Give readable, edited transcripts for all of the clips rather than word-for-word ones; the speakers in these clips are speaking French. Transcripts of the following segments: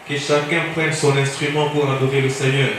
Que chacun prenne son instrument pour adorer le Seigneur.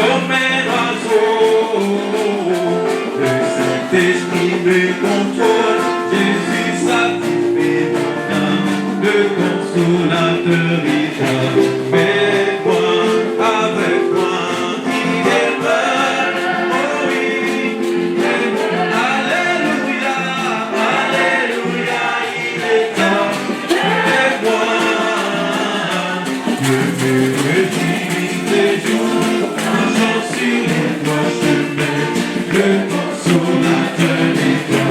comme un oiseau. Le Saint-Esprit me contrôle, Jésus satisfait mon âme, le consolateur est là. Avec moi, il est vrai, oh oui, alléluia, alléluia, il est là. Avec moi, je me réjouis des jours, marchant sur les voies chemins, le consolateur est là.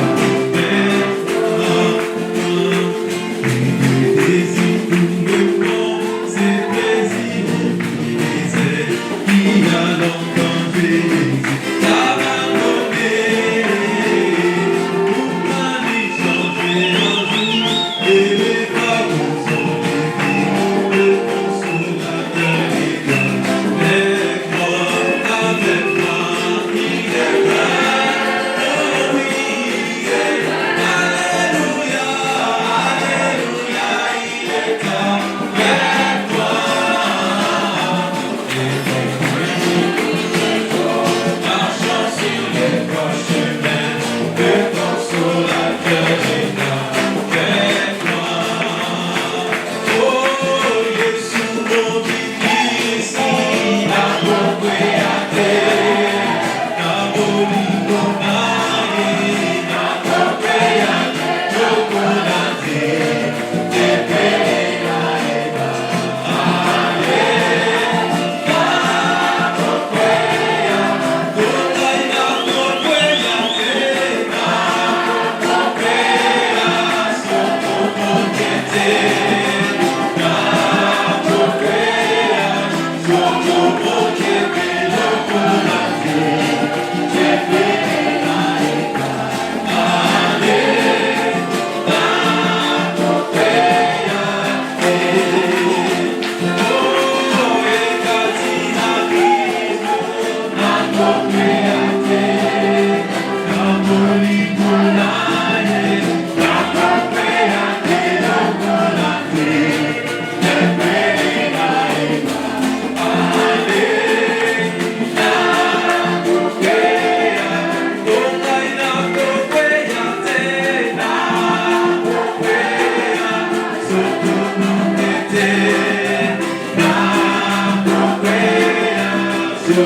Sur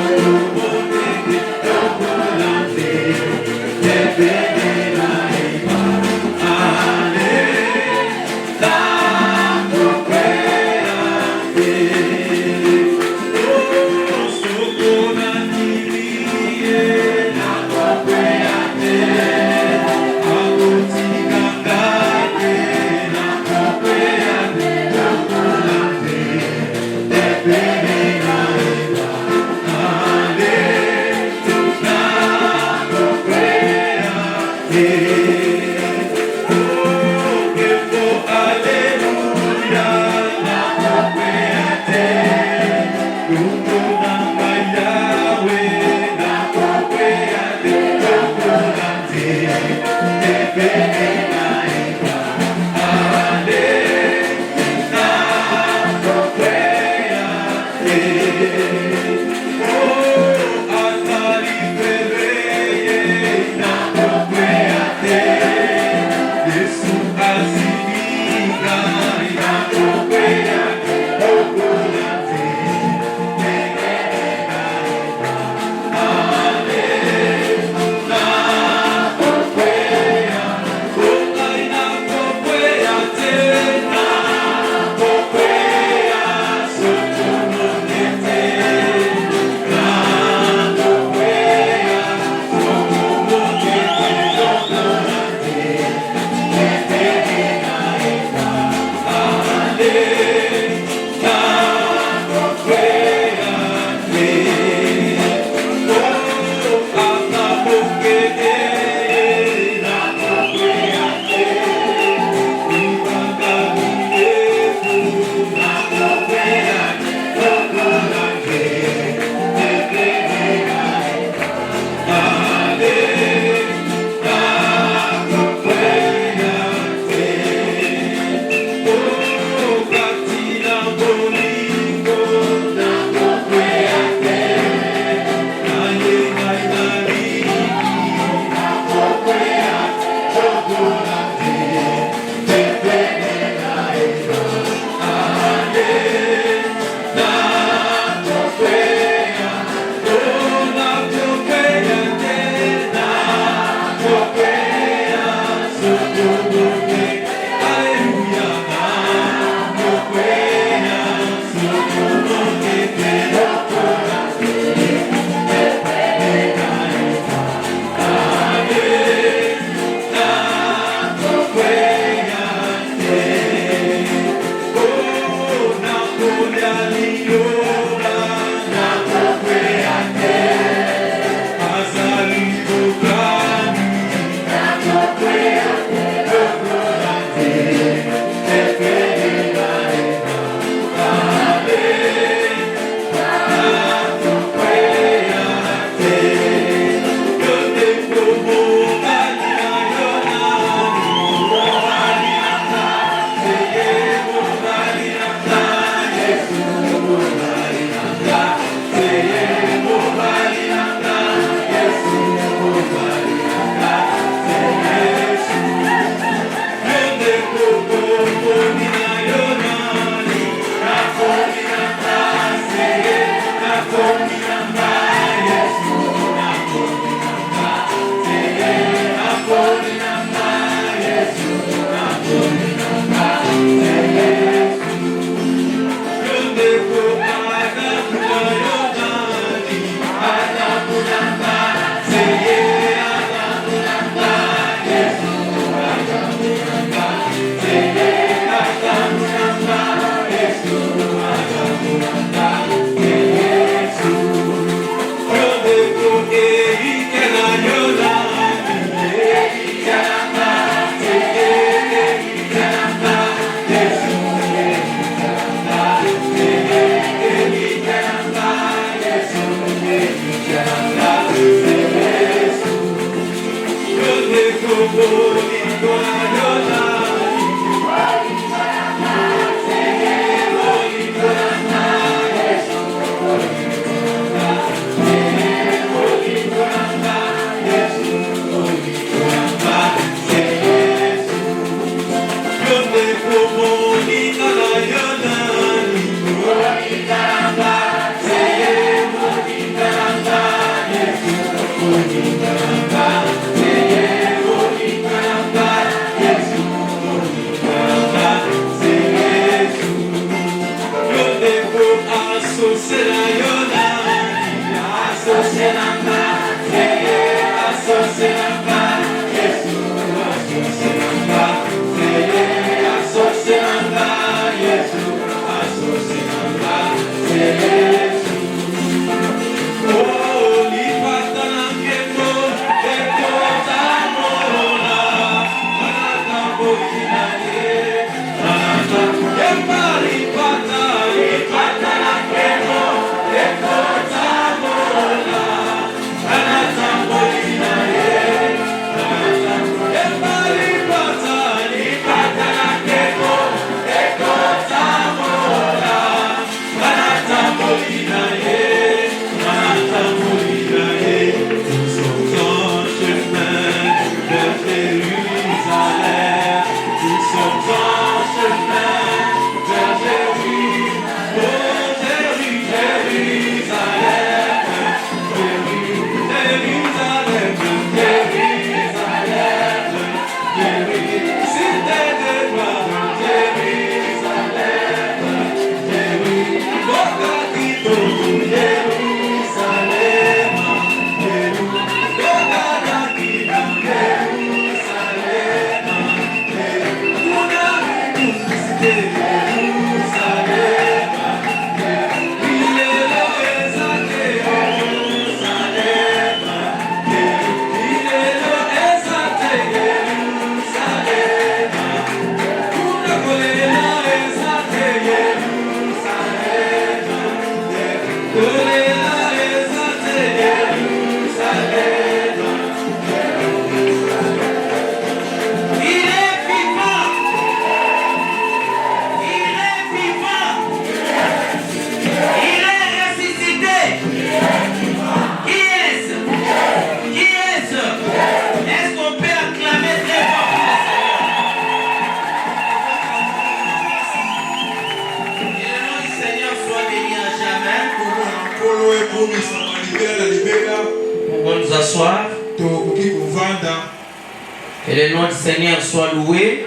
Que le nom du Seigneur soit loué.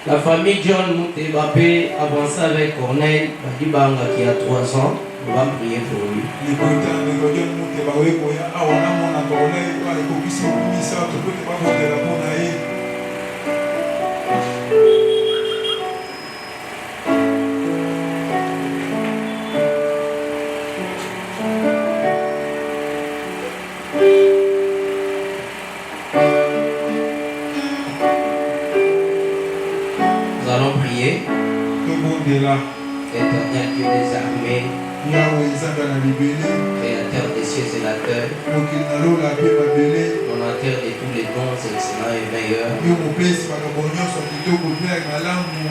La famille John Moutebape avance avec Corneille Badibanga qui a 3 ans. On va prier pour lui. Éternel Dieu des armées, créateur des cieux et la terre, donateur de tous les dons excellents et meilleurs,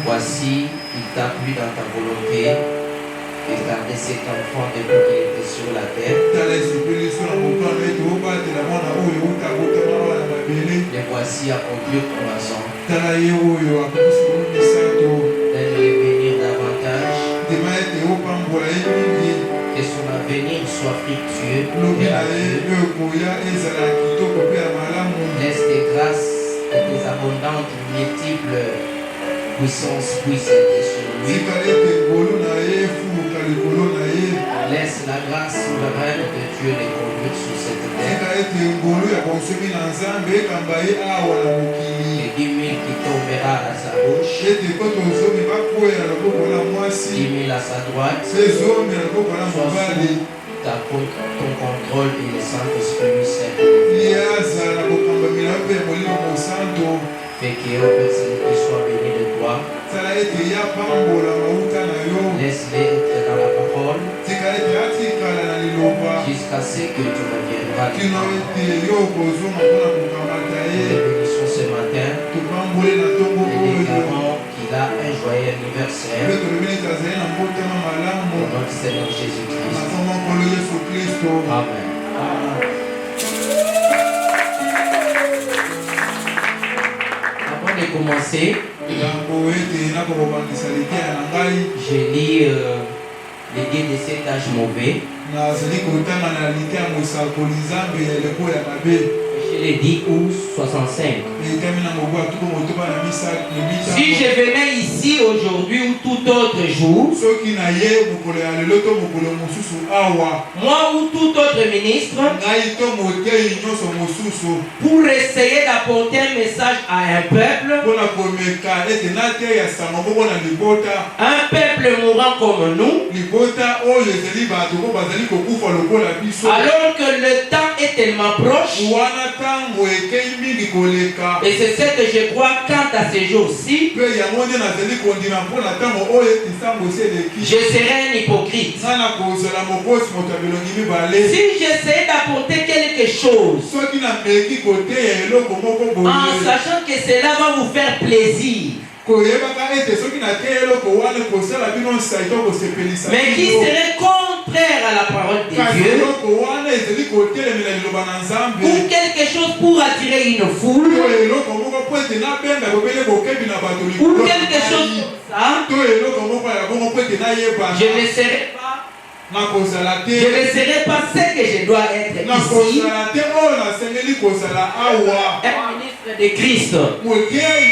voici, il t'a plu dans ta volonté de garder cet enfant depuis qu'il était sur la terre. Les voici à conduire ton maçon. Que son avenir soit fructueux et radieux. Laisse tes grâces et tes abondantes multiples puissances puissent être sur lui. Laisse la grâce souveraine de Dieu les conduire sur cette terre. Et 10 000 qui tombera à sa gauche, 10 000 à sa droite, soit sous ton contrôle et le Saint-Esprit Saint. Fais que personne qui soit béni de toi. Laisse-les être dans la parole. jusqu'à ce que tu reviendras. kino ete yo kozonga mpona kokamata ye. Bénissons ce matin. Topambole na ntongo Et oyo. déclarons qu'il a un joyeux anniversaire. Mpe tolobi neti azali na mbotama malamu Au nom du Seigneur na Jésus-Christ. nkombo nkolo Yesu Kristo. Amen. Avant de commencer, yango ete nakokobandisa liteya na ngai je lis l'idée de cet âge mauvais. nazali kotanga na liteya mosakoli nzambe ya eleko ya mabe Je l'ai dit ou 65. etami na mobu atuko motoba na misato Si je venais ici aujourd'hui ou tout autre jour, soki na ye mokolo ya lelo to mokolo mosusu awa moi ou tout autre ministre, ngai to motei nyonso mosusu pour essayer d'apporter un message à un peuple mpona komeka ete nateya sango moko na libota mourant comme nous, libota oyo ezali bato mpo bazali kokufa lokola biso alors que le temps est tellement proche. wana ntango ekei mingi koleka Et c'est ce que je crois quant à ces jours-ci, mpe yango nde nazali kondima mpona ntango oyo ete ntango esi eleki je serai un hypocrite. nga na kozala mokosi moto ya bilongi mibale Si j'essaie d'apporter quelque chose soki nameki koteya eloko moko en boye sachant que cela va vous faire plaisir, koyebaka ete soki nateya eloko wana kosala bino nsai to kosepelisa mais qui bino serait contraire à la parole de kasi Dieu, eloko wana ezali kotelemela liloba na nzambe ou quelque chose pour attirer une foule, to eloko moko po ete nabenga bobele bokebi na bato ou likolo quelque chose comme ça, to eloko moko ya bongo po ete nayebana je ne serai pas, nakozala je te ne serai pas ce que je dois être ici, nakozala te oyo nasengeli kozala awa un ministre de Christ. motei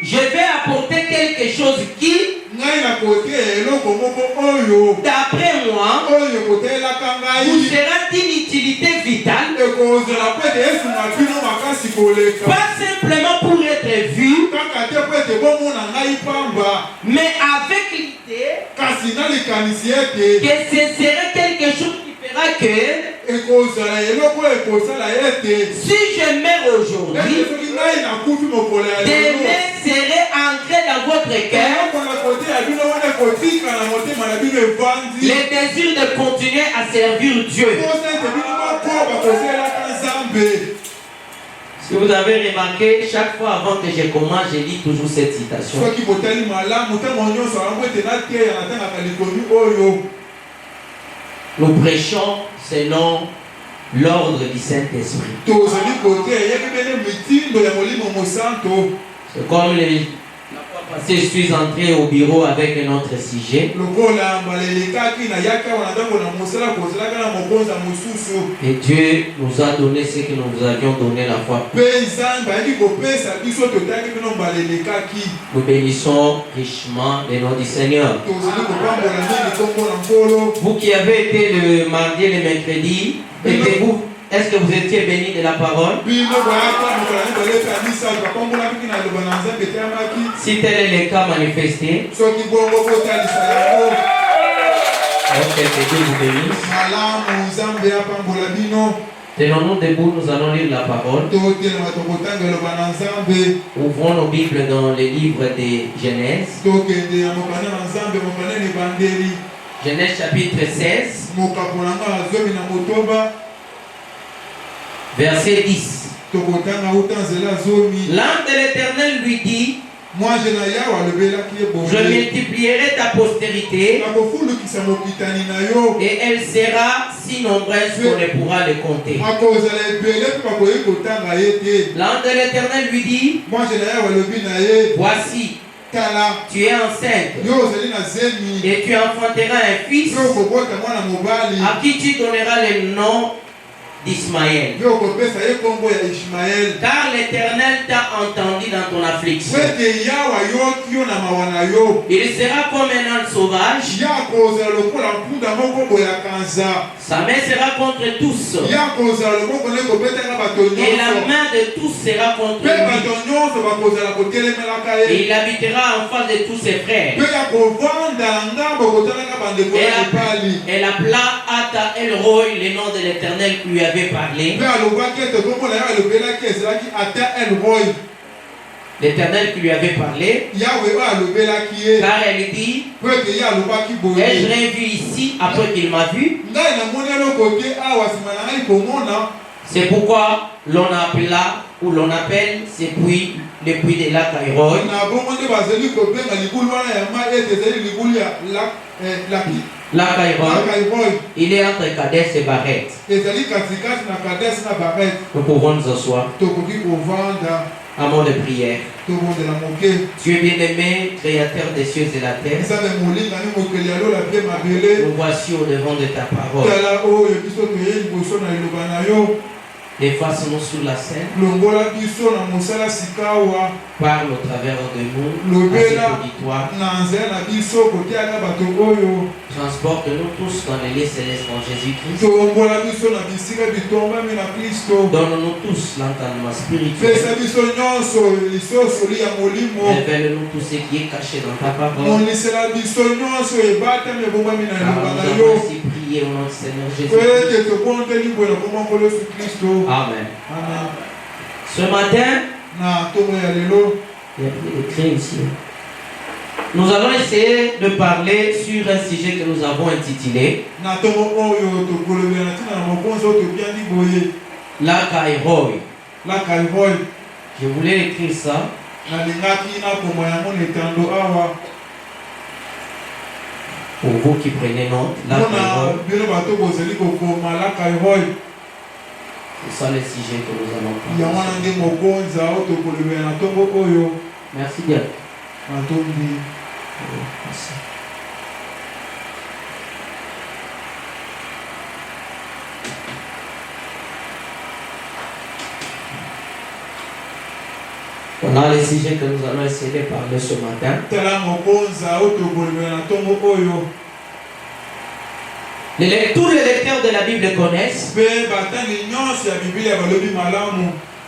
Je vais apporter quelque chose qui, ngai nakoteya eloko moko oyo d'après moi, oyo kotelaka vous ngai sera d'une utilité vitale, ekozala po ete esunga bino makasi koleka pas simplement pour être vu, kaka te po ete bomona ngai pamba mais avec l'idée kasi na likanisi ete que ce serait quelque chose qui fera que ekozala eloko ekosala ete si je meurs ete aujourd'hui, soki ngai nakufi mokolo ya lelo demain serait ancré dans votre cœur eloko na koteya bino wana ekotika na motema na bino evandi le désir de continuer à servir Dieu. posa ete bino moko bakozelaka nzambe. Si vous avez remarqué, chaque fois avant que je commence, je lis toujours cette citation. soki botali malamu ntango nyonso yango ete nateya natangaka likomi oyo Nous prêchons selon l'ordre du Saint-Esprit. tozali koteya yeki bene mitindo ya molimo mosanto. C'est comme la fois passée, je suis entré au bureau avec un autre sujet. lokola mbala elekaki nayaki awa na ntango na mosala kozalaka na mokonza mosusu Et Dieu nous a donné ce que nous vous avions donné la fois. mpe nzambe ayaki kopesa biso totaki bino mbala elekaki Nous bénissons richement le nom du Seigneur. tozali kopambola mingi nkombo na nkolo. Vous qui avez été le mardi et le mercredi, est-ce que vous étiez bénis de la parole? bino boyaka mokolo mibale mpe ya misato bapambola mingi na loba na nzambe eteyamaki Si tel est le cas manifesté, soki bongo kotalisa yango alors que Dieu vous bénisse. malamu nzambe apambola bino. Tenons-nous debout, nous allons lire la parole. totelema tokotanga eloba na nzambe Ouvrons nos Bibles dans le livre de Genèse. tokende ya mokanda na nzambe mokanda na ebandeli Genèse chapitre 16, mokapolanga na zomi na motoba verset 10. tokotanga uta nzela zomi. L'ange de l'Éternel lui dit, mwaje na yawe alobelaki ye je bonge multiplierai ta postérité nakofulukisa mokitani na yo et elle sera si nombreuse qu'on ne pourra le compter. akozala ebele mpe bakoki kotanga ye te. L'ange de l'Éternel lui dit, mwaje na yawe alobi na ye voici, tala tu es enceinte yo ozali na zemi et tu enfanteras un fils mpe okobota mwana mobali à qui tu donneras le nom d'Ismaël. mpe okopesa ye nkombo ya ishmael Car l'Éternel t'a entendu dans ton affliction. po ete yawe ayoki yo na mawa na yo. Il sera comme un âne sauvage. ya akozala lokola mpunda moko boye ya kanza. Sa main sera contre tous. ya akozala loboko nde kobetaka bato Et la nyonso main de tous sera contre mpe lui. bato nyonso bakozala kotelemelaka Et ye il habitera en face de tous ses frères. mpe ya kovanda na ngambo kotalaka bandeko ya mibali. Elle appela Ata Elroy, le nom de l'Éternel qui lui avait parlé. mpe alobaki ete komona yawe alobelaki ezalaki ata elroy. l'Éternel qui lui avait parlé, car elle dit, ai-je rien vu ici après qu'il m'a vu? C'est pourquoi l'on appela, ou l'on appelle ces puits, les puits de lac Aïroy. Lac Aïroy, il est entre Kadesh et Barrette. Nous pouvons nous asseoir. Un mot de prière. Dieu bien-aimé, créateur des cieux et la terre, nous voici au devant de ta parole. Efface-nous sur la scène. Parle au travers de nous à cet auditoire. Transporte-nous tous dans les lieux célestes en Jésus-Christ. Donne-nous tous l'entendement spirituel. Révèle-nous tout ce qui est caché dans ta parole. Nous avons ainsi prié au nom du Seigneur Jésus. Amen. Amen. Ce matin, il y a écrit ici. Nous allons essayer de parler sur un sujet que nous avons intitulé Lac Aïroy. Je voulais écrire ça. Pour vous qui prenez note, Lac Aïroy. C'est ça le sujet que nous allons parler. Merci bien. Merci. On a le sujet que nous allons essayer de parler ce matin. Tous les lecteurs de la Bible connaissent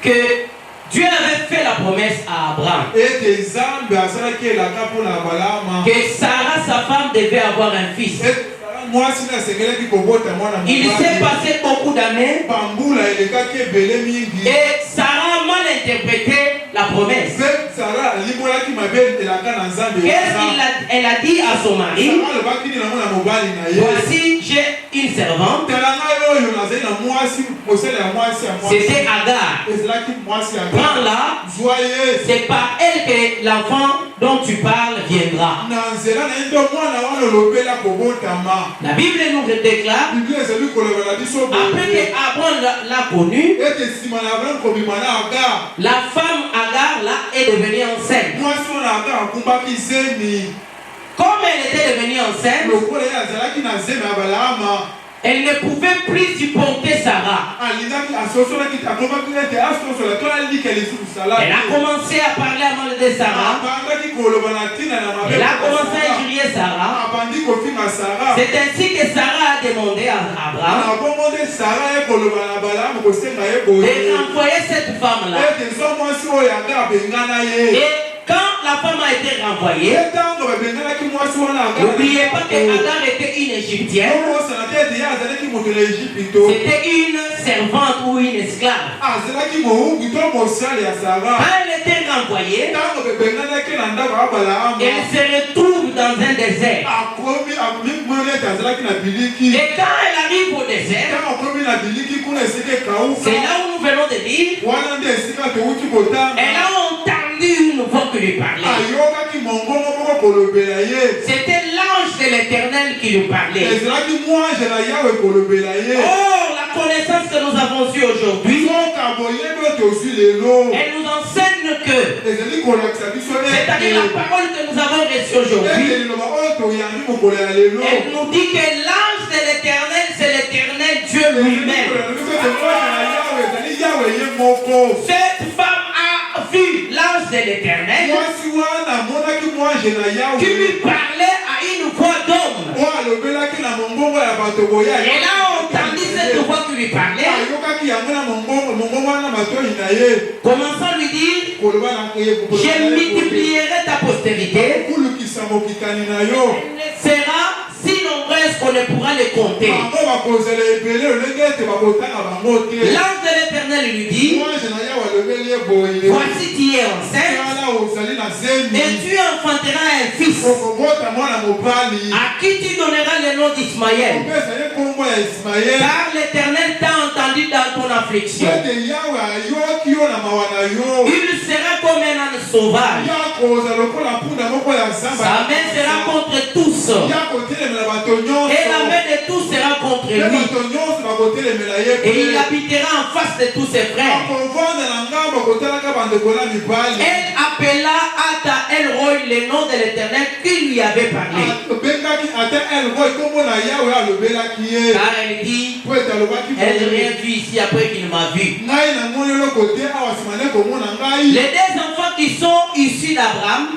que Dieu avait fait la promesse à Abraham que Sarah, sa femme, devait avoir un fils. Il s'est passé beaucoup d'années et Sarah a mal interprété la promesse. Qu'est-ce qu'elle a dit à son mari? Voici, j'ai une servante. C'était Agar. Prends-la. C'est par elle que l'enfant dont tu parles viendra. La Bible nous déclare, après que Abraham l'a connu, la femme Agar là est devenue enceinte. Comme elle était devenue enceinte, elle ne pouvait plus supporter Sarah. Elle a commencé à parler à mal de Sarah. Elle a commencé à injurier Sarah. C'est ainsi que Sarah a demandé à Abraham de renvoyer cette femme-là. Et quand la femme a été renvoyée, n'oubliez pas que Agar était une Égyptienne. C'était une servante ou une esclave. Quand elle était renvoyée, elle se retrouve dans un désert. Et quand elle arrive au désert, c'est là où nous venons de dire, elle a entendu une voix qui lui parlait. C'était l'ange de l'Éternel qui lui parlait. Oh, la connaissance que nous avons eue aujourd'hui, elle nous enseigne que, c'est-à-dire la parole que nous avons reçue aujourd'hui, elle nous dit que l'ange de l'Éternel, c'est l'Éternel Dieu lui-même. Cette femme a vu l'ange de l'Éternel qui lui parlait à une voix d'homme. Elle a entendu cette voix qui lui parlait. Commençant à lui dire, je multiplierai ta postérité. Elle ne sera si nombreuse que ne pourra les compter. L'ange de l'Éternel lui dit, voici tu es enceinte et tu enfanteras un fils à qui tu donneras le nom d'Ismaël. Car l'Éternel t'a entendu dans ton affliction. Il sera comme un âne sauvage. Sa main sera contre tous. Et la main de tous sera contre lui. Et il habitera en face de tous ses frères. Elle appela Ata El-Roi le nom de l'Éternel qui lui avait parlé. Car elle dit, elle n'a rien vu ici après qu'il m'a vu. Les deux enfants qui sont issus d'Abraham,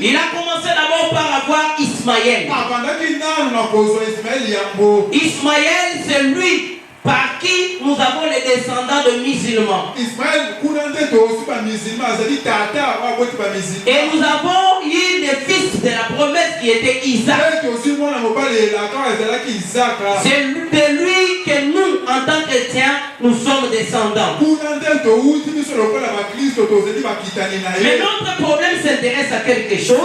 il a commencé d'abord par avoir Ismaël. Ismaël, c'est lui par qui nous avons les descendants de musulmans. Et nous avons eu les fils de la promesse qui était Isaac. C'est de lui que nous, en tant que chrétiens, nous sommes descendants. Mais notre problème s'intéresse à quelque chose.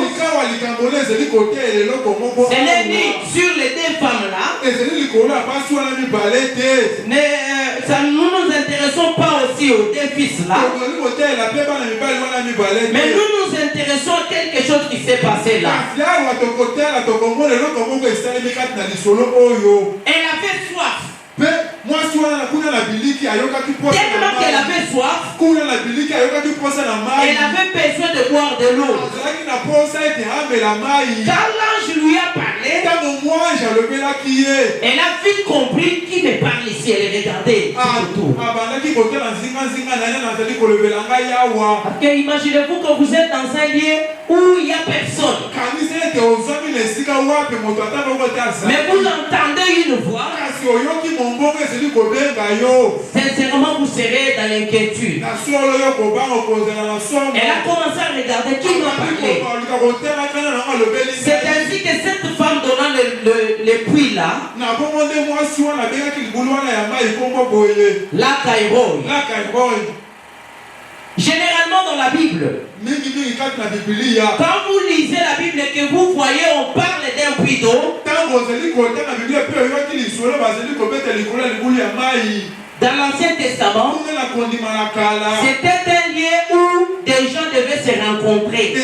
Ce n'est ni sur les deux femmes-là. Ça, nous nous intéressons pas aussi aux deux fils-là. Mais nous nous intéressons à quelque chose qui s'est passé là. Elle avait soif. Tellement qu'elle avait soif, elle avait besoin de boire de l'eau. Quand l'ange lui a parlé, elle a vite compris qui me parle ici. Elle regardait autour. Parce que imaginez-vous que vous êtes dans un lieu où il n'y a personne. Mais vous entendez une voix. Sincèrement, vous serez dans l'inquiétude. Elle a commencé à regarder qui m'a parlé. C'est ainsi que cette femme donnant le puits là, la Caïroï. Généralement dans la Bible, quand vous lisez la Bible et que vous voyez, on parle d'un puits d'eau. Dans l'Ancien Testament, c'était un lieu où des gens devaient se rencontrer.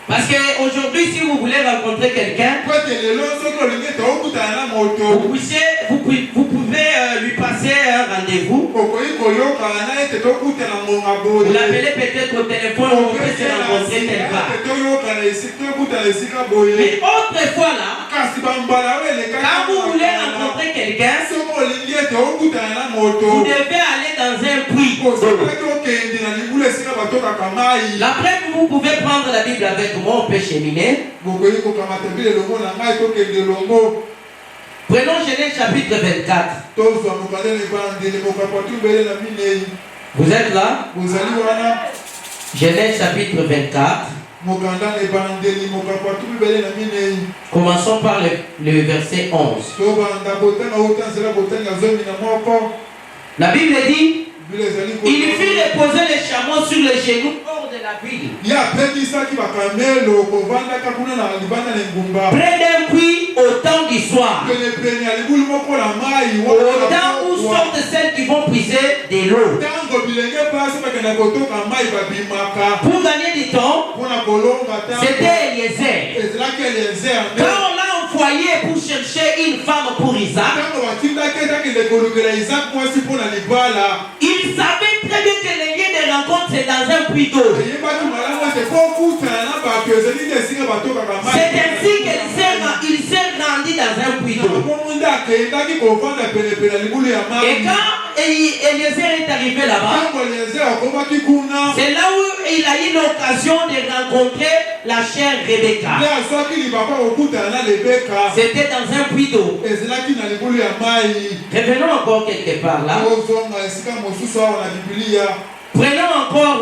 Parce qu'aujourd'hui, si vous voulez rencontrer quelqu'un, vous pouvez lui passer un rendez-vous. Vous l'appelez peut-être au téléphone, vous pouvez se rencontrer quelque part. Mais autrefois là, quand vous voulez rencontrer quelqu'un, vous devez aller dans un puits. Après, vous pouvez prendre la Bible avec moi, on peut cheminer. Prenons Genèse chapitre 24. Vous êtes là? Genèse chapitre 24. Commençons par le verset 11. La Bible dit, il fit reposer les chameaux sur les genoux hors de la ville, près d'un puits au temps du soir, au temps où sortent celles qui vont puiser de l'eau. Pour gagner du temps, c'était Eliezer. Quand on l'a envoyé pour chercher une femme pour Isaac, il savait très bien que le lieu de rencontre c'est dans un puits d'eau. C'est ainsi qu'il s'est rendu dans un puits d'eau. Et quand Eliezer est arrivé là-bas, c'est là où il a eu l'occasion de rencontrer la chère Rebecca. C'était dans un puits d'eau. Revenons encore quelque part là. Prenons encore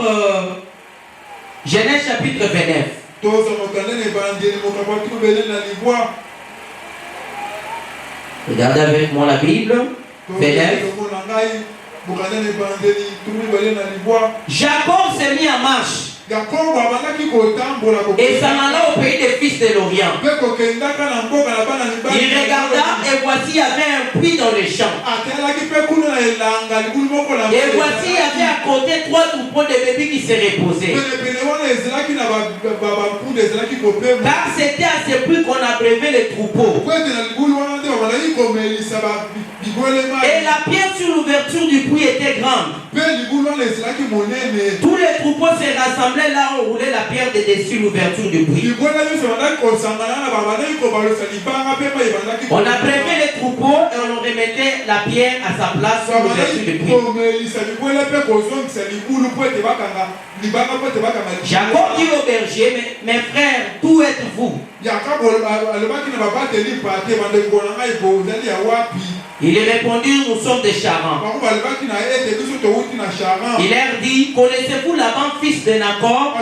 Genèse chapitre 29. Regardez avec moi la Bible. Jacob s'est mis en marche. Et s'en alla au pays des fils de l'Orient. Il regarda et voici il y avait un puits dans les champs. Et voici il y avait à côté 3 troupeaux de bébés qui se reposaient. Car c'était à ce puits qu'on abreuvait les troupeaux. Et la pierre sur l'ouverture du puits était grande. Tous les troupeaux se rassemblaient là où roulait la pierre de dessus l'ouverture du puits. On abreuvait les troupeaux et on remettait la pierre à sa place sur l'ouverture du puits. Jacob dit au berger, mes frères, d'où êtes-vous? Il répondit, nous sommes des Charans. Il leur dit, connaissez-vous Laban, fils de Nacor?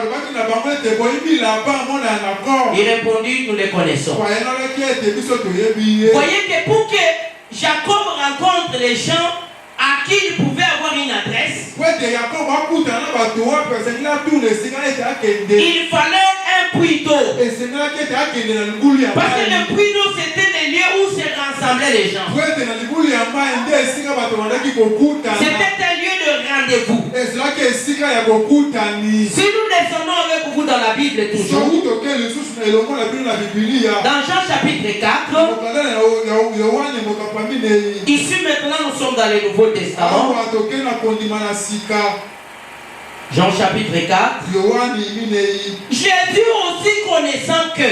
Il répondit, nous les connaissons. Voyez que pour que Jacob rencontre les gens à qui il pouvait avoir une adresse, il fallait un puits d'eau. Parce que le puits d'eau c'était les lieux où se rassemblaient les gens. C'était un lieu de rendez-vous. Si nous descendons avec vous dans la Bible toujours, dans Jean chapitre 4, ici maintenant nous sommes dans le Nouveau Testament. Jean chapitre 4. Jésus aussi connaissant que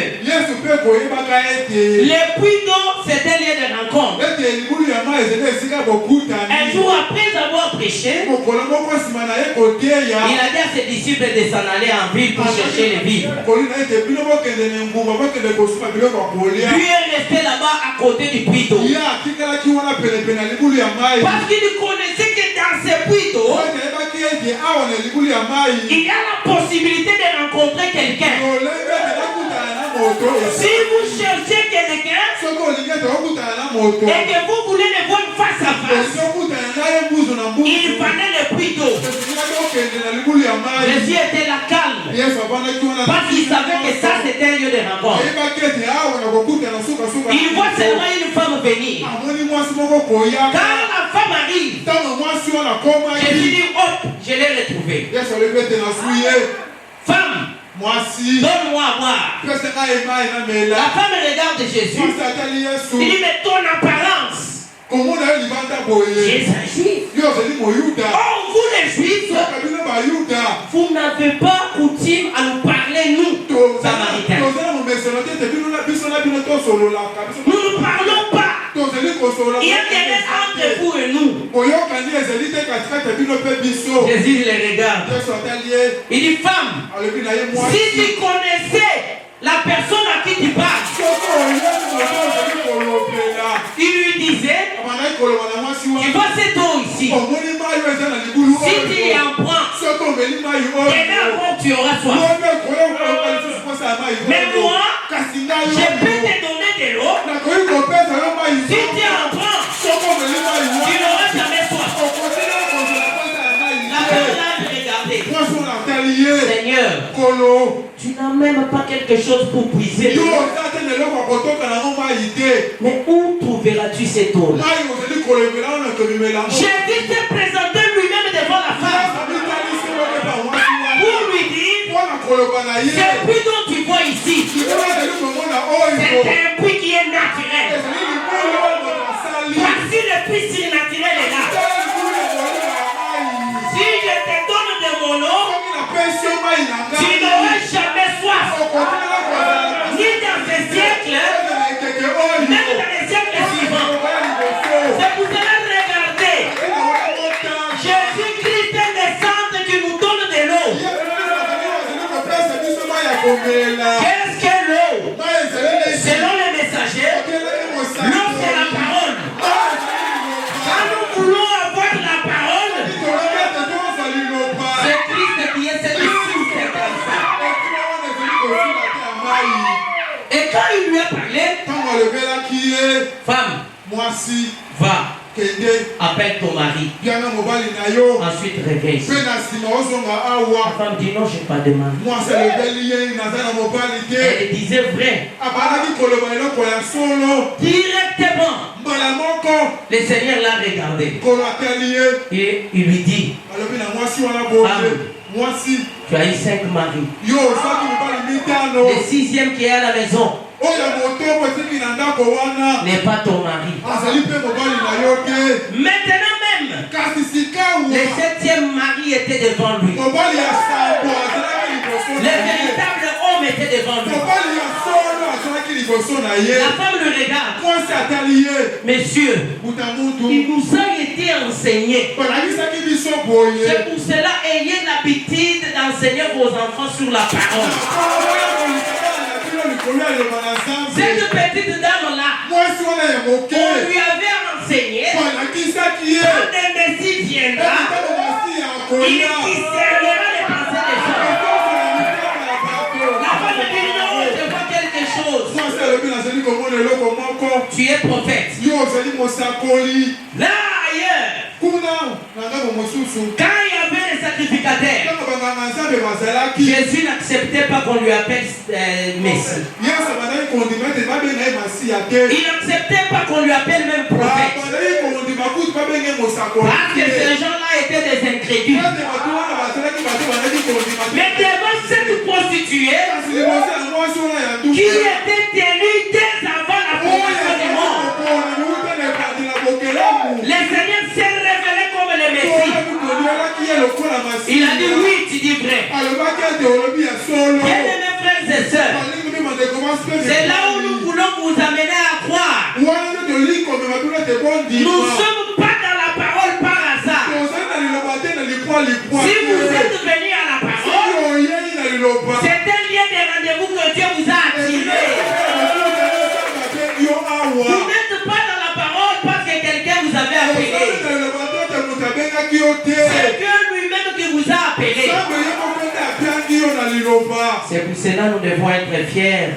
les puits d'eau c'était un lieu de rencontre. Un jour après avoir prêché, il a dit à ses disciples de s'en aller en ville pour chercher les vivres. Lui est resté là-bas à côté du puits d'eau. Parce qu'il connaissait que dans ces puits d'eau, il y a la possibilité de rencontrer quelqu'un. Si vous cherchez quelqu'un et que vous voulez le voir face à face, il fallait le puits d'eau. Jésus était là calme parce qu'il savait que ça c'était un lieu de rencontre. Il voit seulement une femme venir. Quand la femme arrive, Jésus dit hop, je l'ai retrouvée. Femme, donne-moi à boire. La femme regarde Jésus. Il dit mais ton apparence. Jésus. Oh, vous les Juifs, vous n'avez pas coutume à nous parler, nous, Samaritains. Nous ne parlons pas. Il y a quelqu'un entre vous et nous. Jésus les regarde. Il dit femme, si tu connaissais la personne à qui tu parles, il lui disait, tu vois cette eau ici, si tu y en prends, demain après tu auras soif. Mais moi, je peux te donner de l'eau, si tu en prends, tu n'auras jamais soif. La femme l'a regardé. Seigneur, tu n'as même pas quelque chose pour puiser. Mais où trouveras-tu cette eau? Jésus s'est présenté lui-même devant la femme pour lui dire, ce puits dont tu vois ici, c'est un puits qui est naturel. Voici le puits surnaturel est là. Si je te donne de mon eau, tu n'auras jamais soif. Ni dans ce siècle, même dans les siècles suivants. C'est pour cela, regardez. Jésus-Christ est descendu qui nous donne de l'eau. Qu'est-ce que l'eau? Selon les messagers, l'eau c'est la parole. Quand nous voulons avoir la parole, c'est Christ qui est cette source comme ça. il lui a parlé, femme, va, appelle ton mari. Ensuite, réveille. La femme dit non, je n'ai pas de mari. Elle disait vrai. Directement, le Seigneur l'a regardé. Et il lui dit, femme, tu as eu 5 maris. Le 6e qui est à la maison n'est pas ton mari. Maintenant même, le 7e mari était devant lui. Le véritable homme était devant lui. La femme le regarde. Messieurs, il nous a été enseigné. C'est pour cela, ayez l'habitude d'enseigner vos enfants sur la parole. Cette petite dame-là, on lui avait enseigné, quand le Messie viendra, il discernera les pensées des hommes. La femme dit non, je vois quelque chose. Tu es prophète. Là ailleurs, quand il y avait les sacrificateurs, Jésus n'acceptait pas qu'on lui appelle Messie. Il n'acceptait pas qu'on lui appelle même prophète. Parce que ces gens-là étaient des incrédules. Mais devant cette prostituée qui était tenue dès avant la fondation du monde, le Seigneur s'est révélé comme le Messie. Il a dit oui, tu dis vrai. Bien-aimés frères et sœurs, c'est là où nous voulons vous amener à croire. Nous ne sommes pas dans la parole par hasard. Si vous êtes venus à la parole, c'est un lien de rendez-vous que Dieu vous a attiré. Vous n'êtes pas dans la parole parce que quelqu'un vous avait appelé. C'est Dieu lui-même qui vous a appelé. C'est pour cela que nous devons être fiers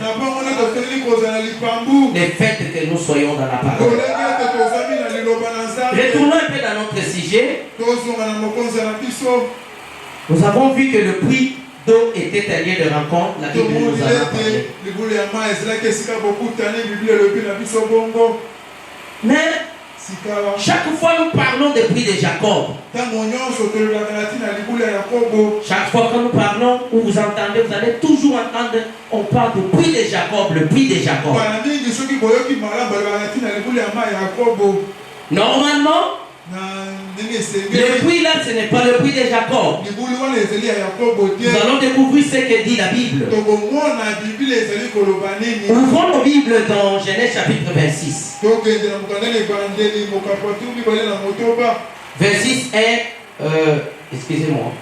du fait que nous soyons dans la parole. Retournons un peu dans notre sujet. Nous avons vu que le puits d'eau était un lieu de rencontre. La Bible nous en a parlé. Mais chaque fois nous parlons des puits de Jacob. Chaque fois que nous parlons, ou vous entendez, vous allez toujours entendre, on parle du puits de Jacob, le puits de Jacob. Normalement, le puits là, ce n'est pas le puits de Jacob. Nous allons découvrir ce que dit la Bible. Ouvrons nos Bibles dans Genèse chapitre 26. Verset 1, excusez-moi.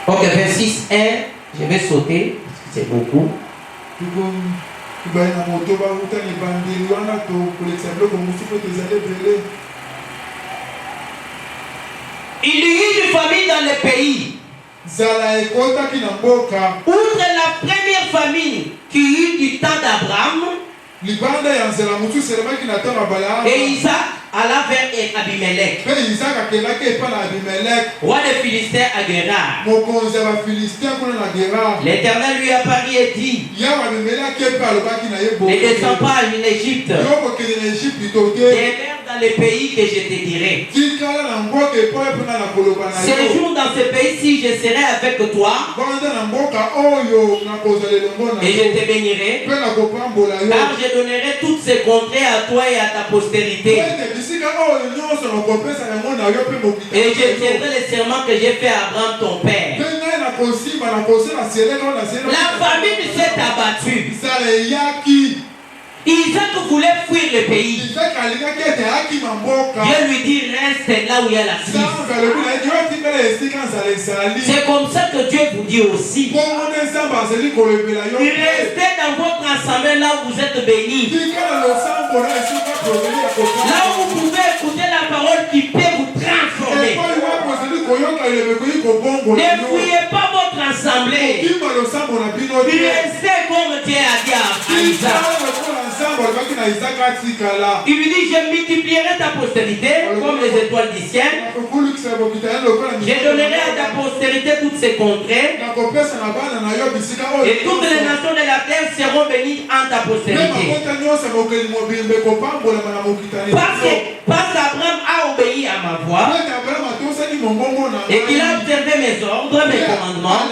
Ok, verset 1, je vais sauter, parce que c'est beaucoup. Il y eut une famine dans le pays. Outre la première famine qui eut du temps d'Abraham, et Isaac alla vers Abimelech, roi des Philistins à Guérar. L'Éternel lui apparut et dit, ne descends pas en Égypte, demeure dans le pays que je te dirai. Séjourne dans ce pays-ci, je serai avec toi, et je te bénirai, car je donnerai toutes ces contrées à toi et à ta postérité. Et je tiendrai le serment que j'ai fait à Abraham ton père. La famine s'est abattue. Isaac voulait fuir le pays. Dieu lui dit, reste là où il y a la crise. C'est comme ça que Dieu vous dit aussi. Restez dans votre assemblée là où vous êtes bénis. Là où vous pouvez écouter la parole qui peut vous transformer. Ne fouillez pas votre assemblée. Restez comme Dieu a dit à Isaac. Il lui dit, je multiplierai ta postérité comme les étoiles du ciel. Je donnerai à ta postérité toutes ces contrées. Et toutes les nations de la terre seront bénies en ta postérité. Parce qu'Abraham a obéi à ma voix et qu'il a observé mes ordres, mes commandements,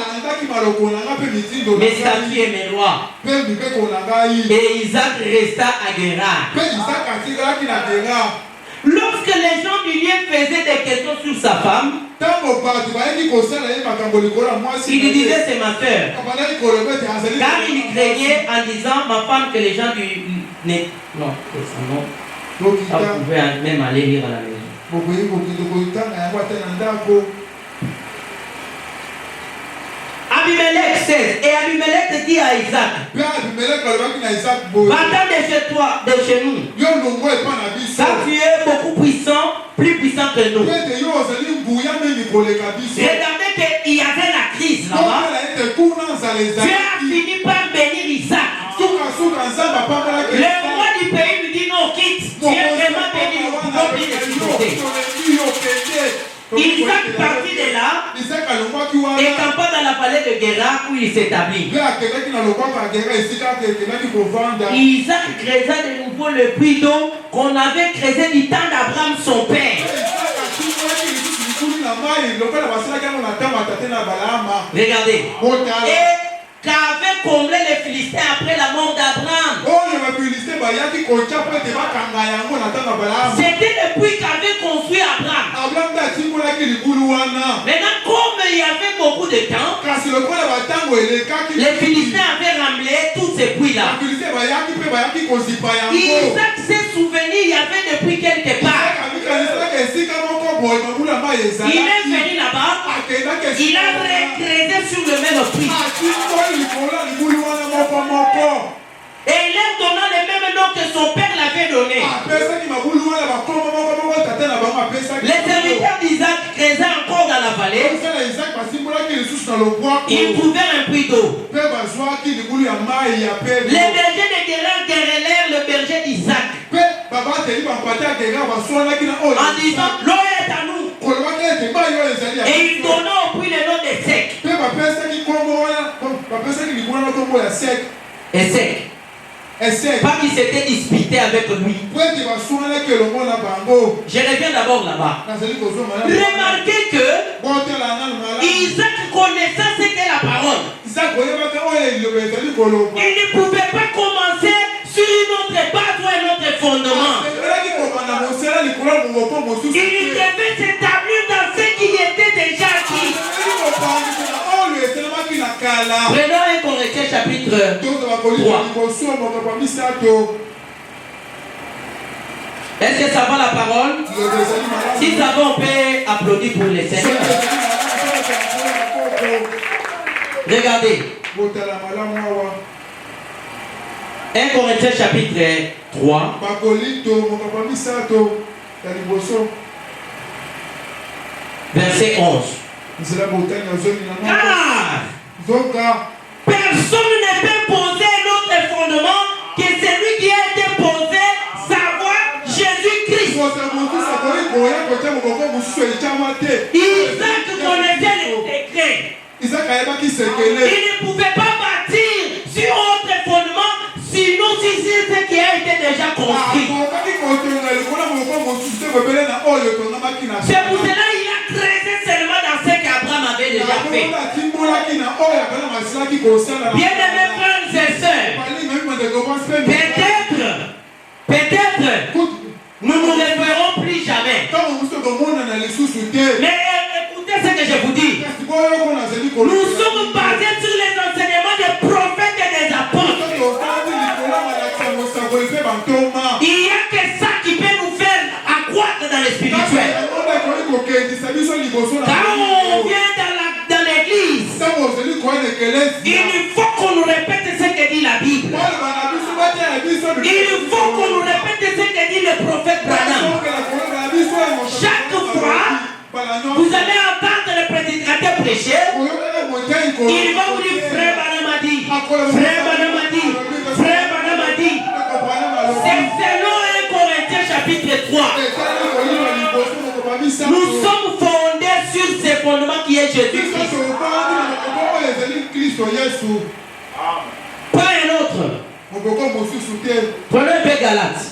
mes statuts et mes lois. Et Isaac resta à Guérar. Lorsque les gens du lieu faisaient des questions sur sa femme, il lui disait c'est ma soeur. Car il craignait en disant ma femme que les gens du... Non, c'est ça, non. Vous pouvez même aller lire à la maison. Abimelech 16. Et Abimelech dit à Isaac, va-t'en de chez toi, de chez nous. Car tu es beaucoup puissant, plus puissant que nous. Regardez qu'il y avait la crise là-bas. Dieu a fini par bénir Isaac. Le roi du pays lui dit non, quitte. Tu es vraiment béni, nous pouvons plus les supporter. Isaac partit de là et campa dans la vallée de Guérar où il s'établit. Isaac creusa de nouveau le puits d'eau qu'on avait creusé du temps d'Abraham son père. Regardez. Et qu'avaient comblé les Philistins après la mort d'Abraham. C'était le puits qu'avait construit Abraham. Maintenant, comme il y avait beaucoup de temps, les Philistins avaient ramené tous ces puits-là. Isaac s'est souvenu, il y avait des puits quelque part. Il est venu là-bas, il a recréé sur le même puits. Et il leur donna le même nom que son père l'avait donné. Les serviteurs d'Isaac creusaient encore dans la vallée. Ils trouvèrent un puits d'eau. Les bergers de Guérar querellèrent le berger d'Isaac en disant l'eau est à nous. Et il donna au puits le nom de Sec. Et Sec. Pas qu'il s'était disputé avec lui. Je reviens d'abord là-bas. Remarquez que Isaac connaissait ce qu'est la parole. Il ne pouvait pas commencer sur une autre base ou un autre fondement. Il devait s'établir dans ce qui était déjà acquis. Prenons 1 Corinthiens chapitre 3. Est-ce que ça va la parole? Si ça va, on peut applaudir pour les Seigneurs. Regardez. 1 Corinthiens chapitre 3. Verset 11. Car personne ne peut poser un autre fondement que celui qui a été posé, savoir Jésus-Christ. Isaac connaissait les décrets. Il ne pouvait pas bâtir sur autre fondement, sinon si c'est ce qui a été déjà construit. C'est pour cela qu'il a creusé seulement dans ce qu'Abraham avait déjà fait. Bien aimés frères et sœurs, peut-être, nous ne nous reverrons plus jamais. Mais écoutez ce que je vous dis. Nous sommes basés sur les enseignements des prophètes et des apôtres. Il n'y a que ça qui peut nous faire accroître dans le spirituel. Quand on vient dans l'église, il faut qu'on nous répète ce que dit la Bible. Il faut qu'on nous répète ce que dit le prophète Branham. Chaque fois, vous allez entendre le prédicateur prêcher. Il va vous dire frère Branham a dit, frère Branham a dit, Jésus-Christ. Pas un autre. Prenons un peu Galates.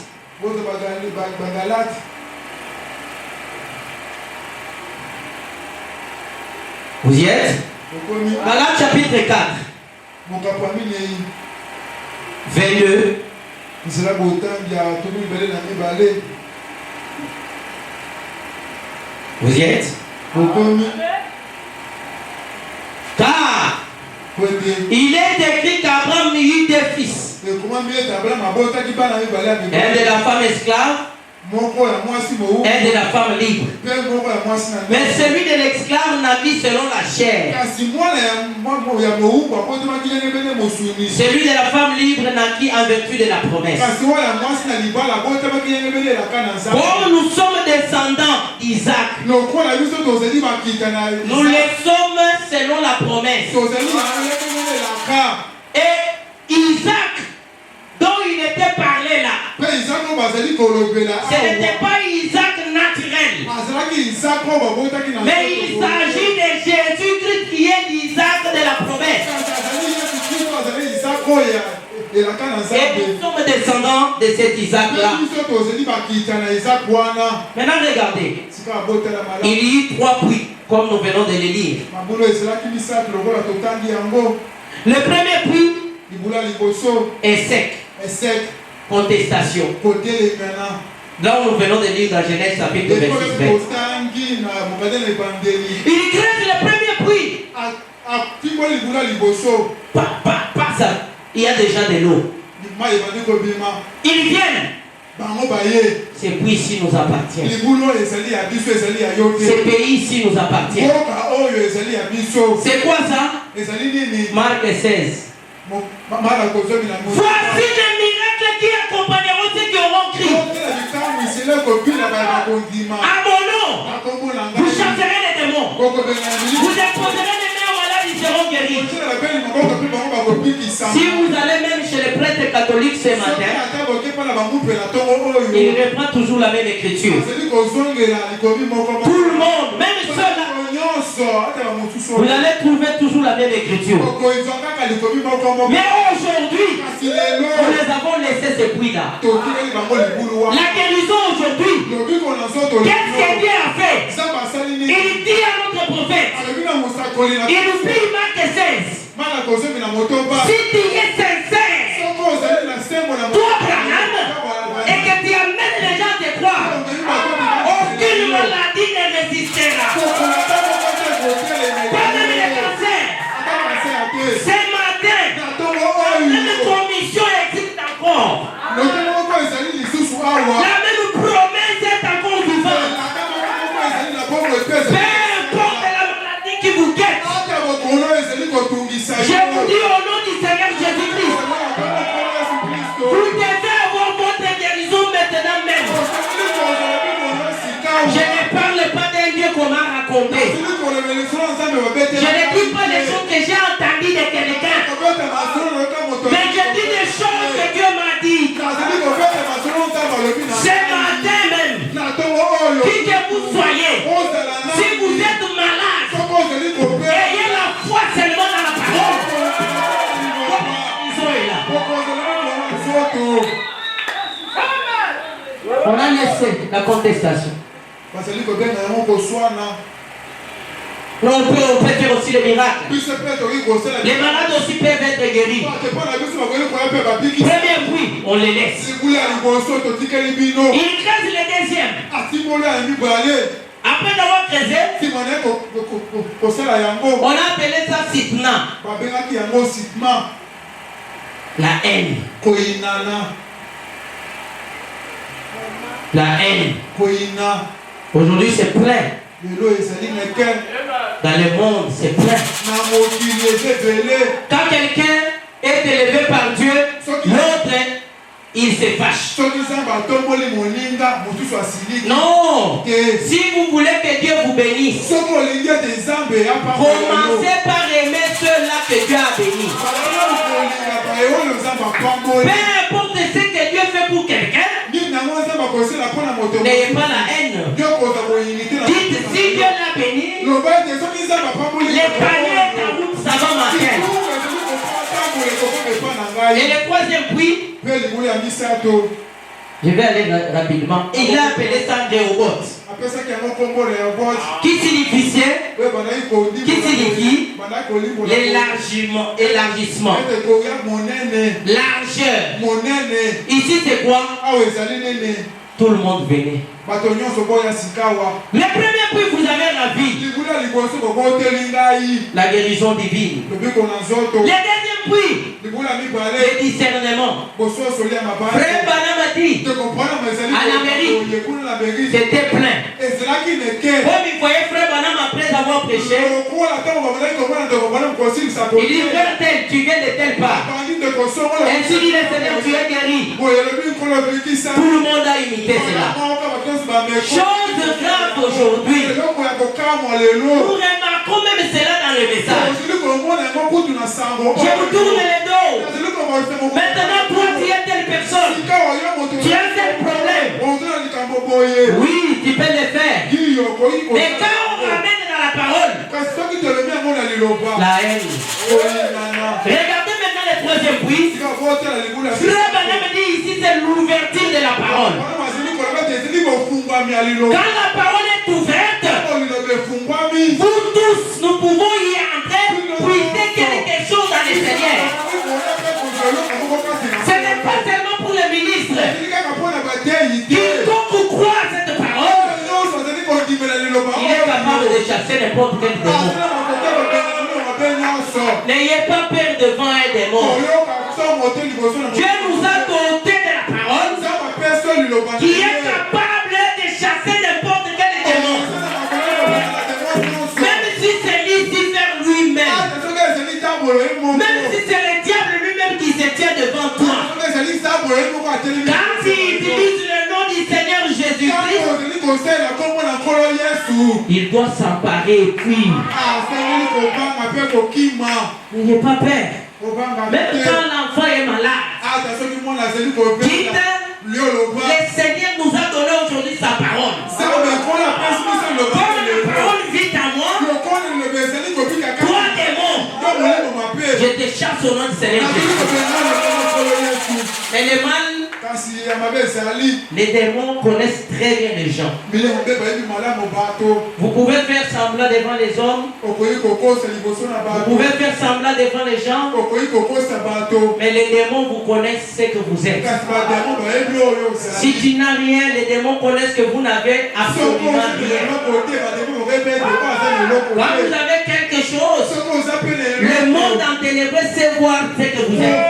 Vous y êtes? Galates chapitre 4. 22. Vous y êtes? Car il est écrit qu'Abraham eut des fils. Un de la femme esclave, un de la femme libre. Mais celui de l'esclave naquit selon la chair. Celui de la femme libre naquit en vertu de la promesse. Comme nous sommes descendants d'Isaac, nous les sommes selon la promesse. Et Isaac, dont il était parlé là, ce n'était pas Isaac naturel, mais il s'agit de Jésus-Christ qui est l'Isaac de la promesse. Et nous sommes descendants de cet Isaac-là. Maintenant regardez, il y eut 3 puits, comme nous venons de les lire. Le premier puits est sec. Contestation. Là où nous venons de lire dans Genèse chapitre 26. Il creuse le premier puits. Pas ça. Il y a déjà de l'eau. Ils viennent. Ce puits-ci nous appartient. Ce pays-ci nous appartient. C'est quoi ça? Marc 16. Voici les miracles qui accompagneront ceux qui auront crié. À mon nom, vous chasserez les démons. Vous exposerez les mains malades, ils seront guéris. Si vous allez même chez les prêtres catholiques ce matin, il reprend toujours la même écriture. Tout le monde, même ceux-là, vous allez trouver toujours la même écriture. Mais aujourd'hui, nous les avons laissé ce puits-là. La guérison aujourd'hui, qu'est-ce que Dieu a fait? Il dit à notre prophète, il nous dit Marc 16, si tu es sincère, toi Branham, et que tu amènes les gens à te croire, aucune maladie ne résistera. Pas même les cancers. Ce matin, la même commission existe encore. La même promesse est encore vivante. Peu importe la maladie qui vous guette, je vous dis au nom du Seigneur Jésus-Christ, vous devez avoir votre guérison maintenant même. Je ne parle pas d'un Dieu qu'on m'a raconté. Je ne dis pas les choses que j'ai entendues de quelqu'un. Mais je dis des choses que Dieu m'a dit. Ce matin même, qui que vous soyez, si vous êtes malade, ayez la foi seulement dans la parole. On a laissé la contestation. Non, on peut faire aussi les miracles. Les malades aussi peuvent être guéris. Premier puits, on les laisse. Il creuse le deuxième. Après d'avoir creusé, on a appelé ça Sitna. La haine. La haine. Aujourd'hui c'est plein. Dans le monde c'est plein. Quand quelqu'un est élevé par Dieu, l'autre il se fâche. Non. Si vous voulez que Dieu vous bénisse, commencez par aimer ceux-là que Dieu a bénis. Peu importe ce que Dieu fait pour quelqu'un, n'ayez pas la haine. Dites, si Dieu l'a béni, Et le troisième puits, je vais aller rapidement. Il a appelé ça Rehoboth. Qui signifie l'élargissement. Largeur. Ici c'est quoi? Tout le monde venait. Le premier puits, vous avez la vie, la guérison divine. Le deuxième puits, le discernement. Frère Branham a dit en Amérique, c'était plein. Comme il voyait Frère Branham après avoir prêché, il dit frère tel, tu viens de telle part. Ainsi dit le Seigneur, tu es guéri. Tout le monde a imité cela. Chose grave aujourd'hui. Nous remarquons même cela dans le message. Je vous tourne le dos. Maintenant, toi, tu es telle personne. Tu as tel problème. Oui, tu peux le faire. Mais quand on ramène dans la parole, la haine. Regardez maintenant le troisième puits. Frère Branham dit ici, c'est l'ouverture de la parole. Quand la parole est ouverte, vous tous, nous pouvons y entrer, puiser quelque chose dans le Seigneur. Ce n'est pas seulement pour les ministres. Quiconque croit à cette parole, il est capable de chasser n'importe quel démon. N'ayez pas peur devant un démon. Dieu nous a doté de la parole qui est capable de chasser n'importe quel démon. Même si c'est Lucifer lui-même. Même si c'est le diable lui-même qui se tient devant toi. Quand il utilise le nom du Seigneur Jésus-Christ, il doit s'emparer et puis. N'ayez pas peur. Même quand l'enfant est malade, dites, le Seigneur nous a donné aujourd'hui sa parole. Comme la parole vit en moi, toi démon, je te chasse au nom du Seigneur Jésus. Mais le mal, les démons connaissent très bien les gens. Vous pouvez faire semblant devant les hommes. Vous pouvez faire semblant devant les gens. Mais les démons vous connaissent ce que vous êtes. Si tu n'as rien, les démons connaissent que vous n'avez absolument rien. Quand vous avez quelque chose, le monde en ténébreux sait voir ce que vous êtes.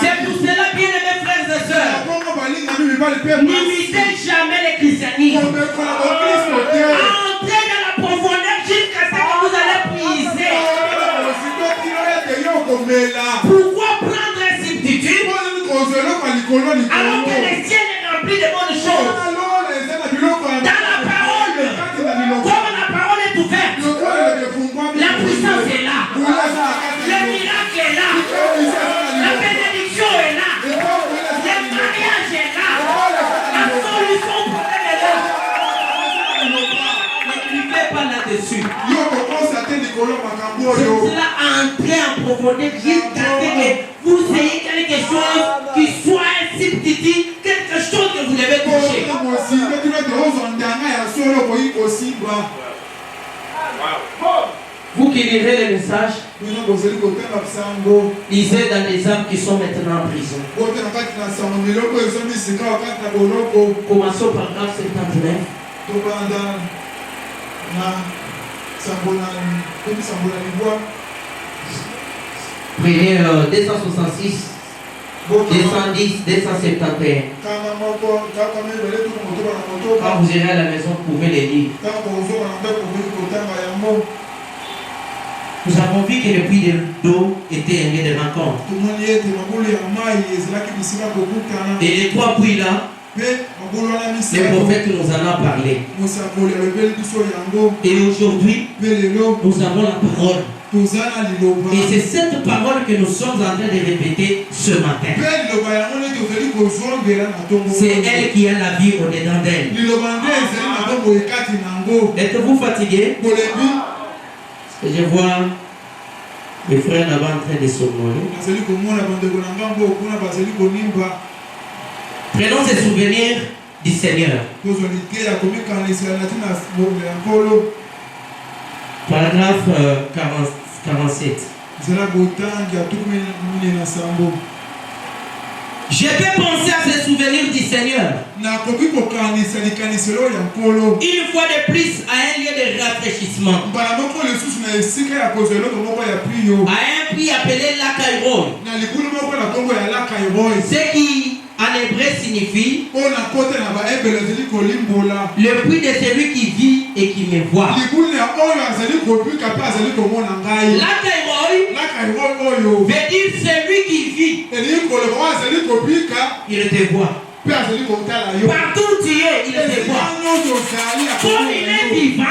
C'est pour cela, bien aimés frères et sœurs, n'imitez jamais le christianisme. Entrez dans la profondeur jusqu'à ce que vous allez puiser. Pourquoi prendre une substitut alors que le ciel est rempli de bonnes choses? Dans la parole, comme la parole est ouverte, la puissance est là, le miracle est là, la bénédiction est là, le mariage est là, la solution au problème est là. Ne cliquez pas là-dessus. C'est cela, entrer en profondeur jusqu'à ce que vous ayez quelque chose qui soit un substitut, quelque chose que vous devez toucher. Vous qui lirez les messages, lisez dans les âmes qui sont maintenant en prison. Commençons par grâce 79. Prenez 266, 210, 271. Quand vous irez à la maison, vous pouvez les lire. Nous avons vu que le puits d'eau était un lieu de rencontre. Et les trois puits là, les prophètes nous en ont parlé. Et aujourd'hui, nous avons la parole. Et c'est cette parole que nous sommes en train de répéter ce matin. C'est elle qui a la vie au-dedans d'elle. Êtes-vous fatigué? Je vois Les frères là-bas en train de somnoler. Prenons ces souvenirs du Seigneur. Paragraphe 47. Je peux penser à ces souvenirs du Seigneur. Une fois de plus à un lieu de rafraîchissement. À un puits appelé Lakaïron. Ce qui en hébreu signifie le puits de celui qui vit et qui me voit. Lakaïron veut dire celui qui vit. Il te voit. Partout tu es, il te voit. Comme il est vivant,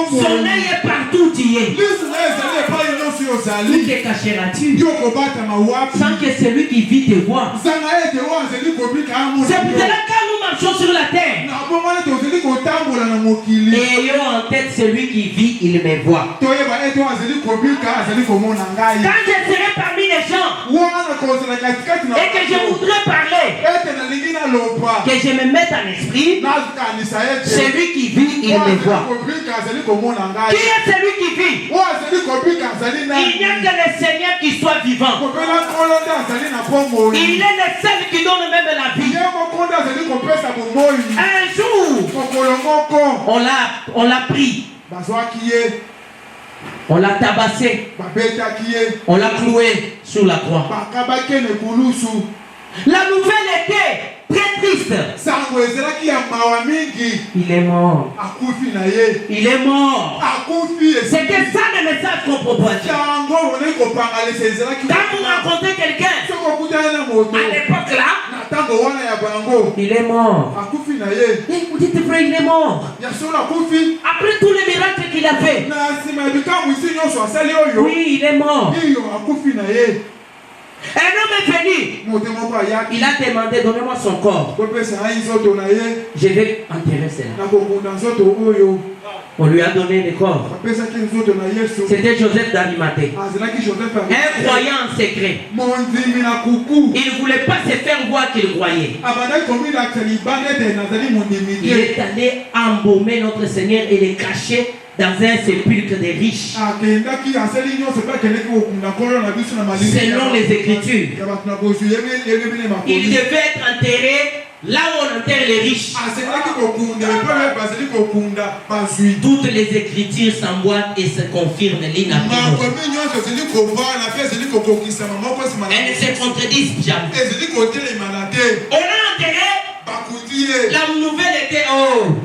son œil est partout tu es. Où te cacheras-tu sans que celui qui vit te voit? C'est pour cela quand nous marchons sur la terre, ayons en tête celui qui vit, il me voit. Quand je serai parmi les gens et que je voudrais parler, que je me mette en esprit, celui qui vit, il me voit. Qui est celui qui vit? Il n'y a que le Seigneur qui soit vivant. Il est le seul qui donne même la vie. Un jour, on l'a pris. On l'a tabassé. On l'a cloué sur la croix. La nouvelle était très triste. Il est mort. Il est mort. C'était ça le message qu'on propose. Quand vous rencontrez quelqu'un, à l'époque là, il est mort. Et vous dites frère, il est mort. Après tous les miracles qu'il a fait. Oui, il est mort. Un homme est venu. Il a demandé, donnez-moi son corps. Je vais enterrer cela. On lui a donné le corps. C'était Joseph d'Arimathée. Un croyant en secret. Il ne voulait pas se faire voir qu'il croyait. Il est allé embaumer notre Seigneur et le cacher dans un sépulcre des riches. Selon les Écritures, il devait être enterré là où on enterre les riches. Toutes les Écritures s'emboîtent et se confirment l'une après l'autre. Elles ne se contredisent jamais. On a enterré. La nouvelle était oh.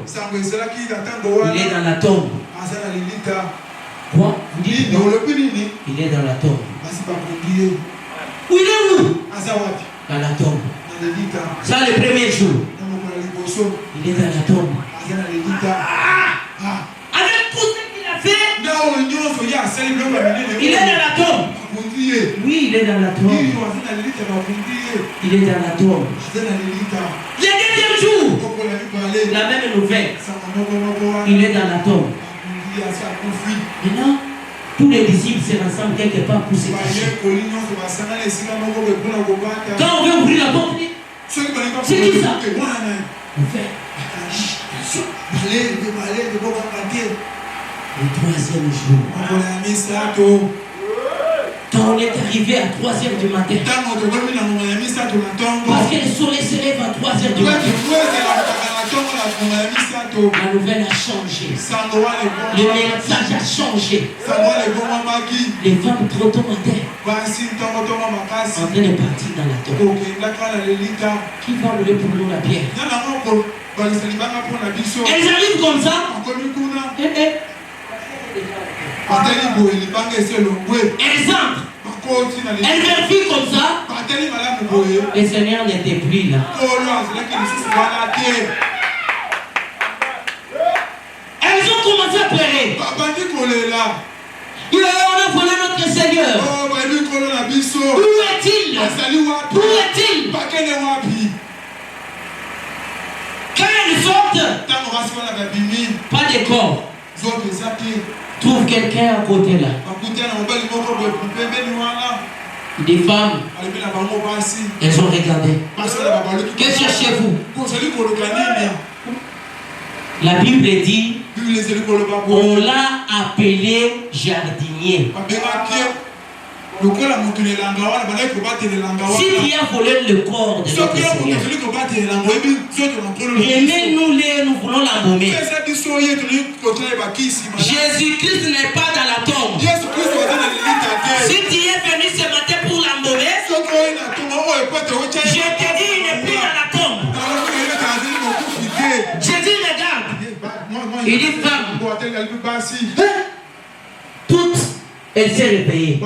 Il est dans la tombe. Quoi? Il est dans la tombe. Où il est où? Dans la tombe. Ça le premier jour. Il est dans la tombe. Avec tout ce qu'il a fait, il est dans la tombe. Oui, il est dans la tombe. Il est dans la tombe. Le deuxième jour, la même nouvelle. Il est dans la tombe. Maintenant, tous les disciples se rassemblent quelque part pour se cacher. Quand on veut ouvrir la porte, c'est qui ça? On fait le troisième jour. Quand on est arrivé à 3h du matin, parce que le soleil se lève à 3h du matin, la nouvelle a changé. Le message a changé. Les femmes trop tôt matin en train de partir dans la tombe. Qui va enlever pour nous la pierre? Elles arrivent comme ça. Elles entrent. Elles vérifient comme ça. Le Seigneur n'était plus là. Elles ont commencé à pleurer. On a volé notre Seigneur. Où est-il? Où est-il? Quand elles sortent, pas de corps. Trouve quelqu'un à côté là. Des femmes, elles ont regardé. Que cherchez-vous? La Bible dit, on l'a appelé jardinier. Si tu as volé le corps de notre Seigneur, remets-nous-les, nous voulons l'embaumer. Jésus-Christ n'est pas dans la tombe. Si tu es venu ce matin pour l'embaumer, je te dis, il n'est plus dans la tombe. Jésus regarde. Il dit, femme, toutes, elle s'est réveillée.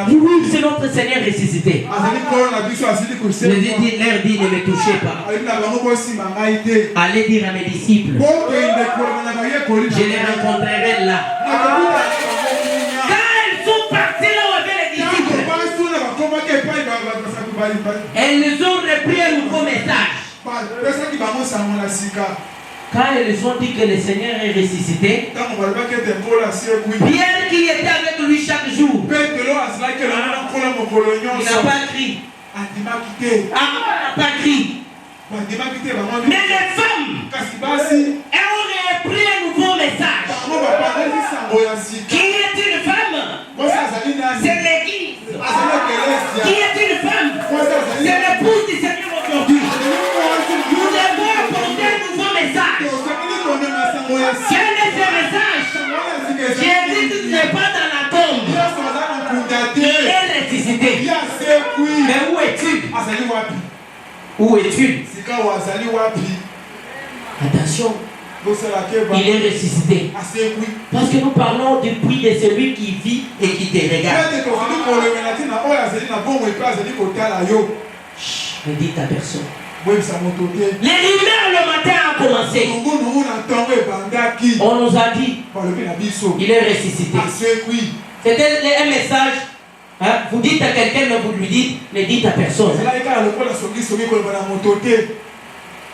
Oui, c'est notre Seigneur ressuscité. Jésus leur dit, ne me touchez pas. Allez dire à mes disciples, je les rencontrerai là. Quand elles sont parties là où avaient les disciples, elles ont repris un nouveau message. Quand ils ont dit que le Seigneur est ressuscité, Pierre qui était avec lui chaque jour, il n'a pas crié. Il n'a pas crié. Mais les femmes, elles ont repris un nouveau message. Qui est une femme? C'est l'Église. Qui est une femme? C'est l'épouse du Seigneur aujourd'hui. Nous devons apporter un nouveau message. Quel est ce message? Jésus n'est pas dans la tombe. Il est ressuscité. Mais où es-tu? Où es-tu? Attention. Il est ressuscité. Parce que nous parlons du prix de celui qui vit et qui te regarde. Chut, ne dites à personne. Les rumeurs le matin ont commencé. On nous a dit, il est ressuscité. C'était un message. Hein? Vous dites à quelqu'un, mais vous lui dites, ne dites à personne.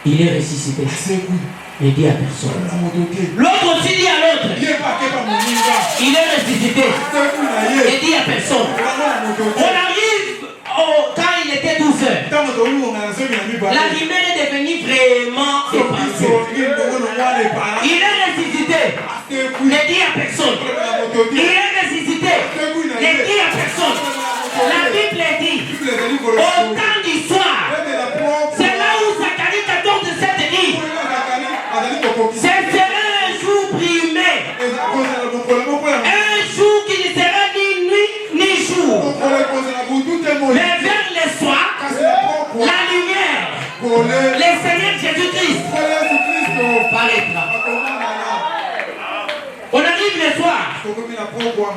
Il est ressuscité. Ne dit à personne. L'autre aussi dit à l'autre. Il est ressuscité. Ne dit à personne. On arrive quand il était 12 heures. La rumeur est devenue vraiment épandue. Il est ressuscité. Ne dit à personne. Il est ressuscité. Ne dit à personne. La Bible dit, au temps du soir, c'est là où Zacharie 14:7 dit, ce sera un jour brimé, un jour qui ne sera ni nuit ni jour, mais vers le soir, la lumière, le Seigneur Jésus-Christ paraîtra. On arrive le soir.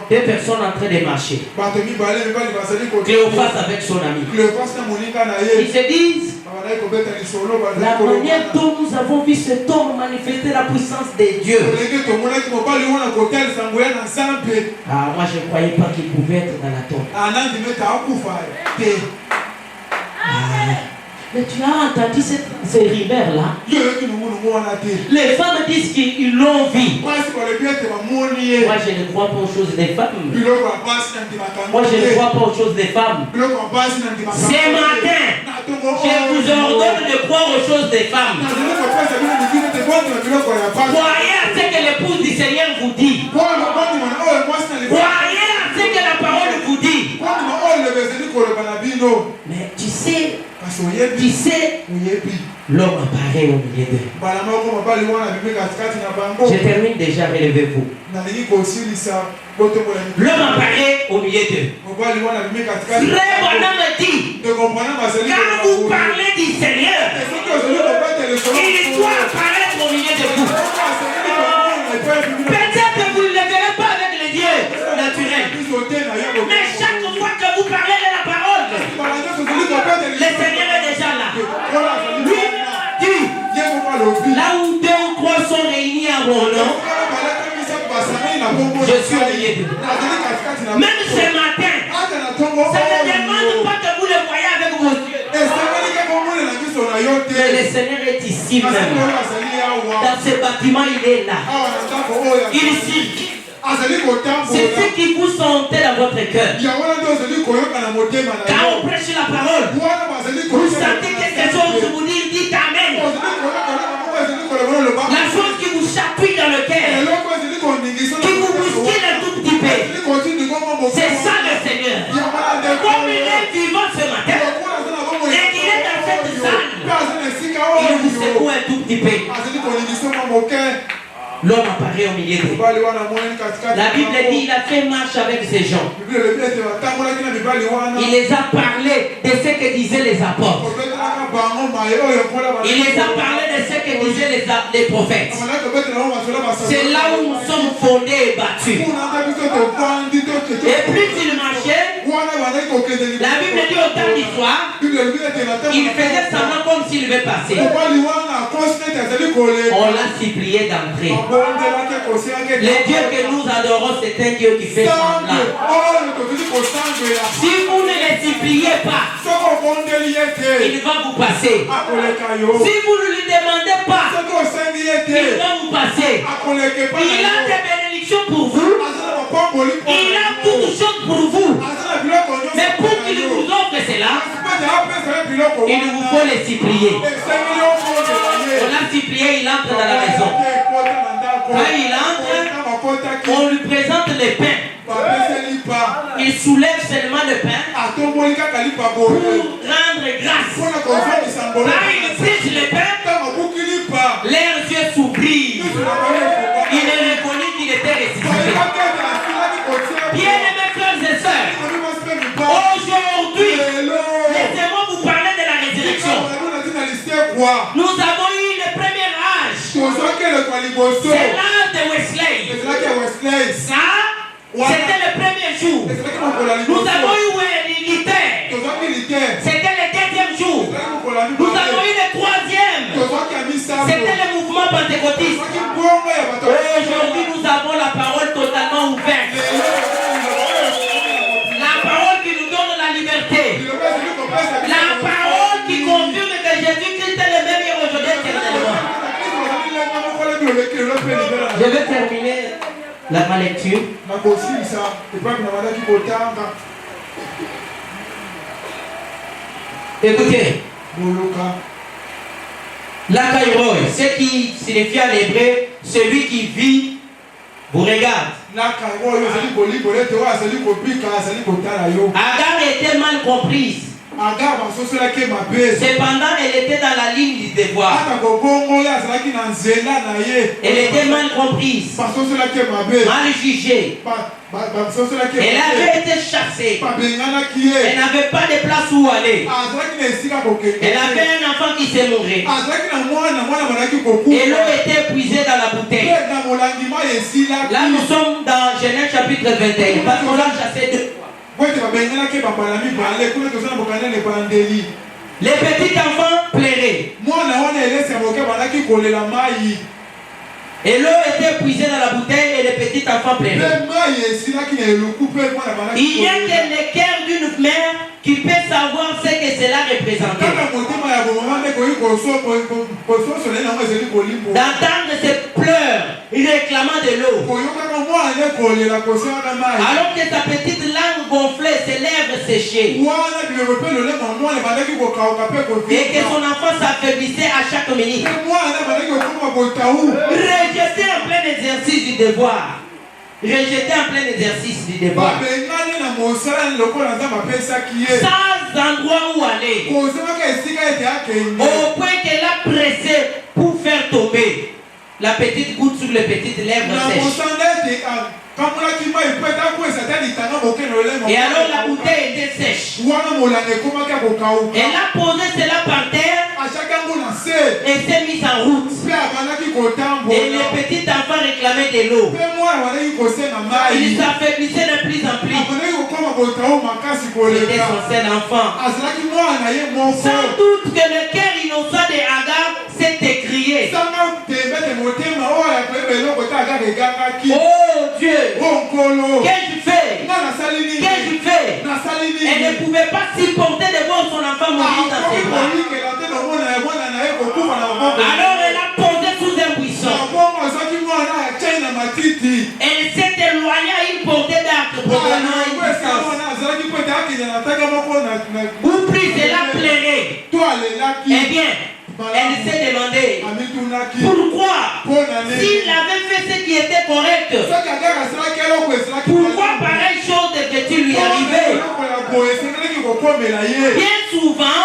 Deux personnes en train de marcher. Cléophas avec son ami. Ils se disent, la manière dont nous avons vu cet homme manifester la puissance de Dieu. Ah, moi je ne croyais pas qu'il pouvait être dans la tombe. Mais tu as entendu ces rumeurs-là? Les femmes disent qu'ils l'ont vu. Moi, je ne crois pas aux choses des femmes. Moi, je ne crois pas aux choses des femmes. Ce matin, je vous ordonne de croire aux choses des femmes. Croyez à ce que l'épouse du Seigneur vous dit. Croyez à ce que la parole vous dit. Mais tu sais, l'homme apparaît au milieu d'eux. Je termine déjà, relevez-vous. L'homme apparaît au milieu d'eux. Frère Branham dit, quand vous parlez du Seigneur, il doit apparaître au milieu de vous. Peut-être que vous ne le verrez pas avec les yeux naturels, mais chaque fois que vous parlez de la parole, le Seigneur est déjà là. Lui dit, là où deux ou trois sont réunis à mon nom, je suis au milieu d'eux. Même ce matin, ça ne demande pas que vous le voyez avec vos yeux. Mais le Seigneur est ici même. Dans ce bâtiment, il est là. Il circule. C'est ce qui vous sentez dans votre cœur. Quand on prêche la parole, vous sentez quelque chose vous dit, dites Amen. La chose qui vous chatouille dans le cœur, qui vous bouscule un tout petit peu, c'est ça le Seigneur. Comme il est vivant ce matin, et qu'il est dans cette salle, il vous secoue un tout petit peu. L'homme apparaît au milieu d'eux. La Bible dit il a fait marche avec ces gens. Il les a parlé de ce que disaient les apôtres. Il les a parlé de ce que disaient les prophètes. C'est là où nous sommes fondés et battus. Et plus il marchait, la Bible dit au temps du soir, il faisait semblant comme s'il veut passer. On l'a supplié d'entrer. Le Dieu que nous adorons, c'est un Dieu qui fait semblant. Si vous ne le suppliez pas, il va vous passer. Si vous ne lui demandez pas, il va vous passer. Il a des bénédictions pour vous. Il a toutes choses pour vous. Mais pour qu'il vous offre cela, il vous faut les supplier. On l'a supplié, il entre dans la maison. Quand il entre, on lui présente les pains. Il soulève seulement le pain pour rendre grâce. Quand il prise le pain, leurs yeux s'ouvrent. Il est reconnu qu'il était ressuscité. Bien-aimés frères et sœurs, aujourd'hui, laissez-moi vous parler de la résurrection. Nous avons eu le premier âge. C'est l'âge de Wesley. Ça, c'était le premier jour. Nous avons eu Luther. C'était le deuxième jour. Nous avons eu le troisième. C'était le mouvement pentecôtiste. Aujourd'hui, nous avons la parole totalement ouverte. La parole qui nous donne la liberté. La parole qui confirme que Jésus-Christ est le même hier, aujourd'hui éternellement. Je vais terminer ma lecture. Écoutez. La Kairoi, ce qui signifie en hébreu, celui qui vit, vous regarde. Agar était mal comprise. Cependant, elle était dans la ligne du devoir. Elle était mal comprise, mal jugée. Elle avait été chassée. Elle n'avait pas de place où aller. Elle avait un enfant qui s'est mouru. Et l'eau était épuisée dans la bouteille. Là, nous sommes dans Genèse chapitre 21. Parce qu'on l'a chassé deux. Les petits enfants pleuraient. Et l'eau était épuisée dans la bouteille et les petits enfants pleuraient. Il y a que le cœur d'une mère qui peut savoir ce que cela représentait. D'entendre ses pleurs réclamant de l'eau. Alors que sa petite langue gonflée, ses lèvres séchées. Et que son enfant s'affaiblissait à chaque minute. Rejeté en plein exercice du devoir. Rejeté en plein exercice du devoir. Sans endroit où aller. Au point qu'elle a pressé pour faire tomber la petite goutte sur les petites lèvres sèches. Et alors la bouteille était sèche. Elle a posé cela par terre et s'est mise en route. Et les petits enfants réclamaient de l'eau. Ils s'affaiblissaient de plus en plus. C'était son seul enfant. Sans doute que le cœur innocent de Agar s'est écrié. Oh Dieu, qu'ai-je fait? Qu'ai-je fait? Elle ne pouvait pas supporter de voir son enfant mourir dans ses bras. Alors elle a posé sous un buisson. ou plus cela plairait. Eh bien, elle s'est demandé pourquoi, s'il avait fait ce qui était correct, pourquoi pareille chose devait-il lui arriver? Bien souvent,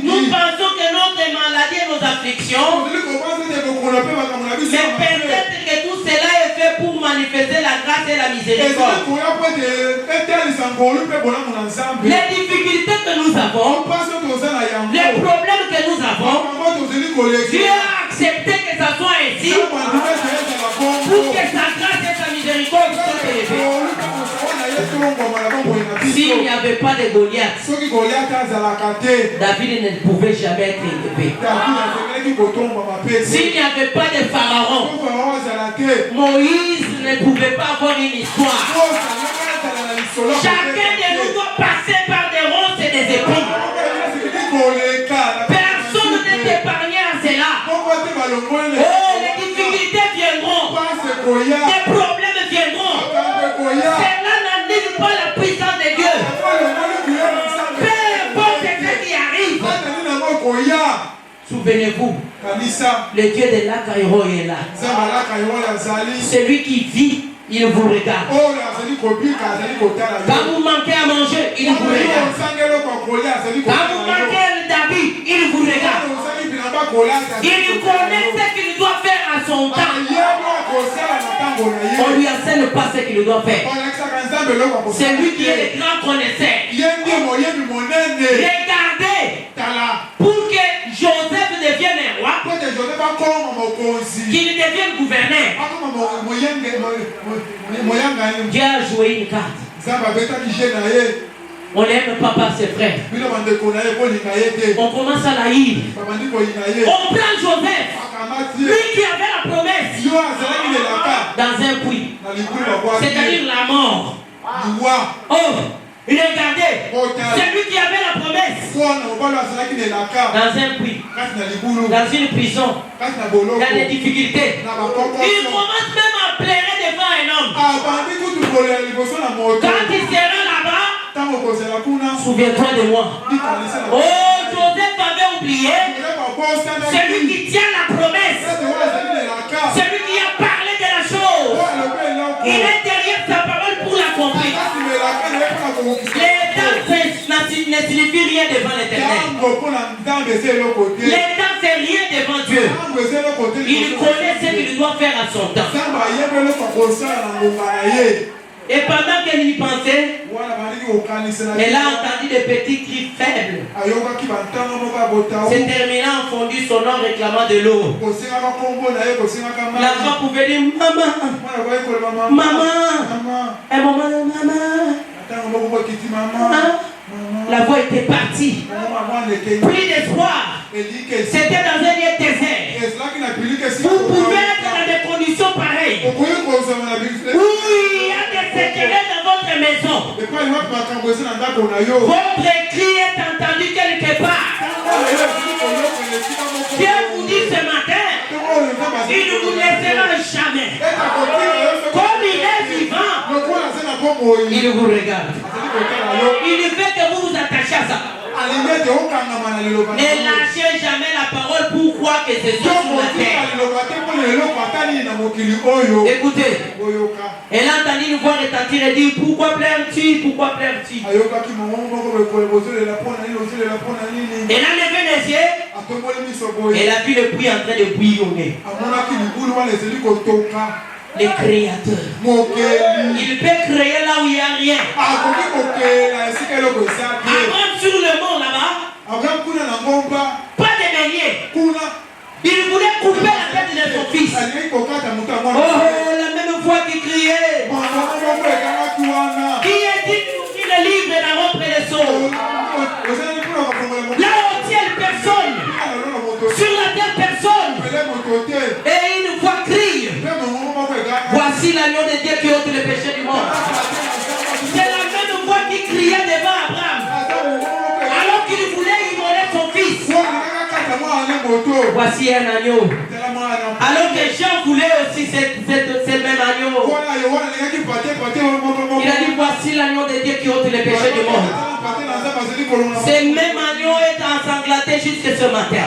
nous pensons que notre maladie et nos afflictions, mais peut-être que tout cela est fait pour manifester la grâce et la miséricorde. Les difficultés que nous avons, les problèmes que nous avons, Dieu a accepté que ça soit ainsi pour que sa grâce et sa miséricorde soient élevées. S'il n'y avait pas de Goliath, David ne pouvait jamais être élevé. S'il n'y avait pas de Pharaon, Moïse ne pouvait pas avoir une histoire. Chacun de nous doit passer par des ronces et des épines. Personne n'est épargné à cela. Oh, les difficultés viendront. Les problèmes viendront. Cela n'annule pas la puissance de Dieu. Peu importe ce qui arrive. Souvenez-vous, le Dieu de l'Akaïro est là. Celui qui vit, il vous regarde. Quand vous manquez à manger, il vous regarde. Quand vous manquez d'habits, il vous regarde. Il connaît ce qu'il doit faire à son temps. On lui enseigne pas ce qu'il doit faire. C'est lui qui est le grand connaisseur. Regardez, pour que Joseph devienne un roi, qu'il devienne gouverneur, Dieu a joué une carte. On n'aime pas par ses frères. On commence à l'haïr. On prend Joseph, lui qui avait la promesse, dans un puits, c'est-à-dire la mort. Oh, regardez, c'est lui qui avait la promesse, dans un puits, dans une prison, dans des difficultés. Il commence même à pleurer devant un homme. Quand il sera là-bas, souviens-toi de moi. Oh, Joseph avait oublié. Celui qui tient la promesse, celui qui a parlé de la chose, il est derrière sa parole pour l'accomplir. Les temps ne signifient rien devant l'Éternel. Les temps c'est rien devant Dieu. Il connaît ce qu'il doit faire à son temps. Et pendant qu'elle y pensait, elle a entendu des petits cris faibles. C'est terminant en fondu son nom réclamant de l'eau. L'enfant pouvait dire maman, maman, un moment de maman. La voix était partie. Plus d'espoir. C'était dans un lieu désert. Vous pouvez être dans des conditions pareilles. Où il y a des séquelles dans votre maison. Votre cri est entendu quelque part. Dieu vous dit ce matin, il ne vous laissera jamais. Comme il est vivant, il vous regarde. Il fait que vous vous attachez à ça. Ne lâchez jamais la parole pour croire que c'est sur la terre. Écoutez, elle a entendu une voix retentir et dit pourquoi pleures-tu? Pourquoi pleures-tu? Elle a levé les yeux. Elle a vu le puits en train de bouillonner. Le Créateur. Il peut créer là où il n'y a rien. Abraham sur le mont là-bas. Pas de meunier. Il voulait couper la tête de son fils. Oh, la même voix qui criait. Qui est dit le livre d'Aaron près des sceaux. Là où tient personne. Sur la terre personne. Et une voix crie. Voici l'agneau de Dieu qui ôte le péché du monde. C'est la même voix qui criait devant Abraham. Alors qu'il voulait immoler son fils. Voici un agneau. Alors que Jean voulait aussi ce même agneau. Il a dit voici l'agneau de Dieu qui ôte le péché du monde. Ce même agneau est ensanglanté jusqu'à ce matin.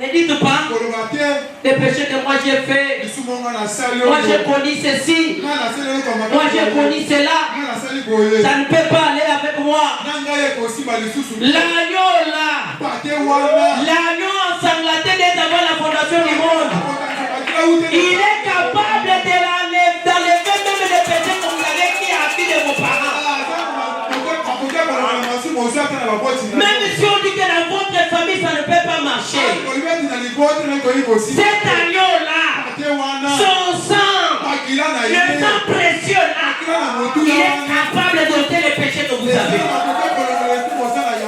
Ne dites pas les péchés que moi j'ai fait. Moi j'ai connu ceci. Moi j'ai connu cela. Ça ne peut pas aller avec moi. L'agneau là. L'agneau ensanglanté dès avant la fondation du monde. Il est capable d'enlever même les péchés que vous avez qui a appris de vos parents. Même si on dit que dans votre famille ça ne peut pas marcher. Cet agneau-là, son sang, le sang précieux là, il est capable d'ôter les péchés que vous avez.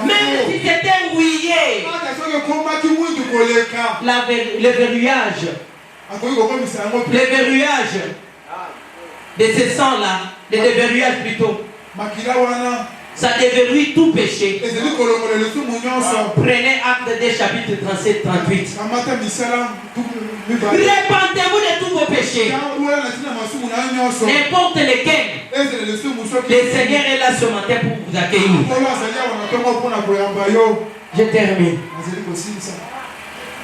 Même si c'était rouillé, le verrouillage de ce sang-là, le déverrouillage plutôt, ça déverrouille tout péché. Prenez Acte des chapitres 37-38. Répentez-vous de tous vos péchés. N'importe lesquels. Le Seigneur est là ce matin pour vous accueillir. Je termine.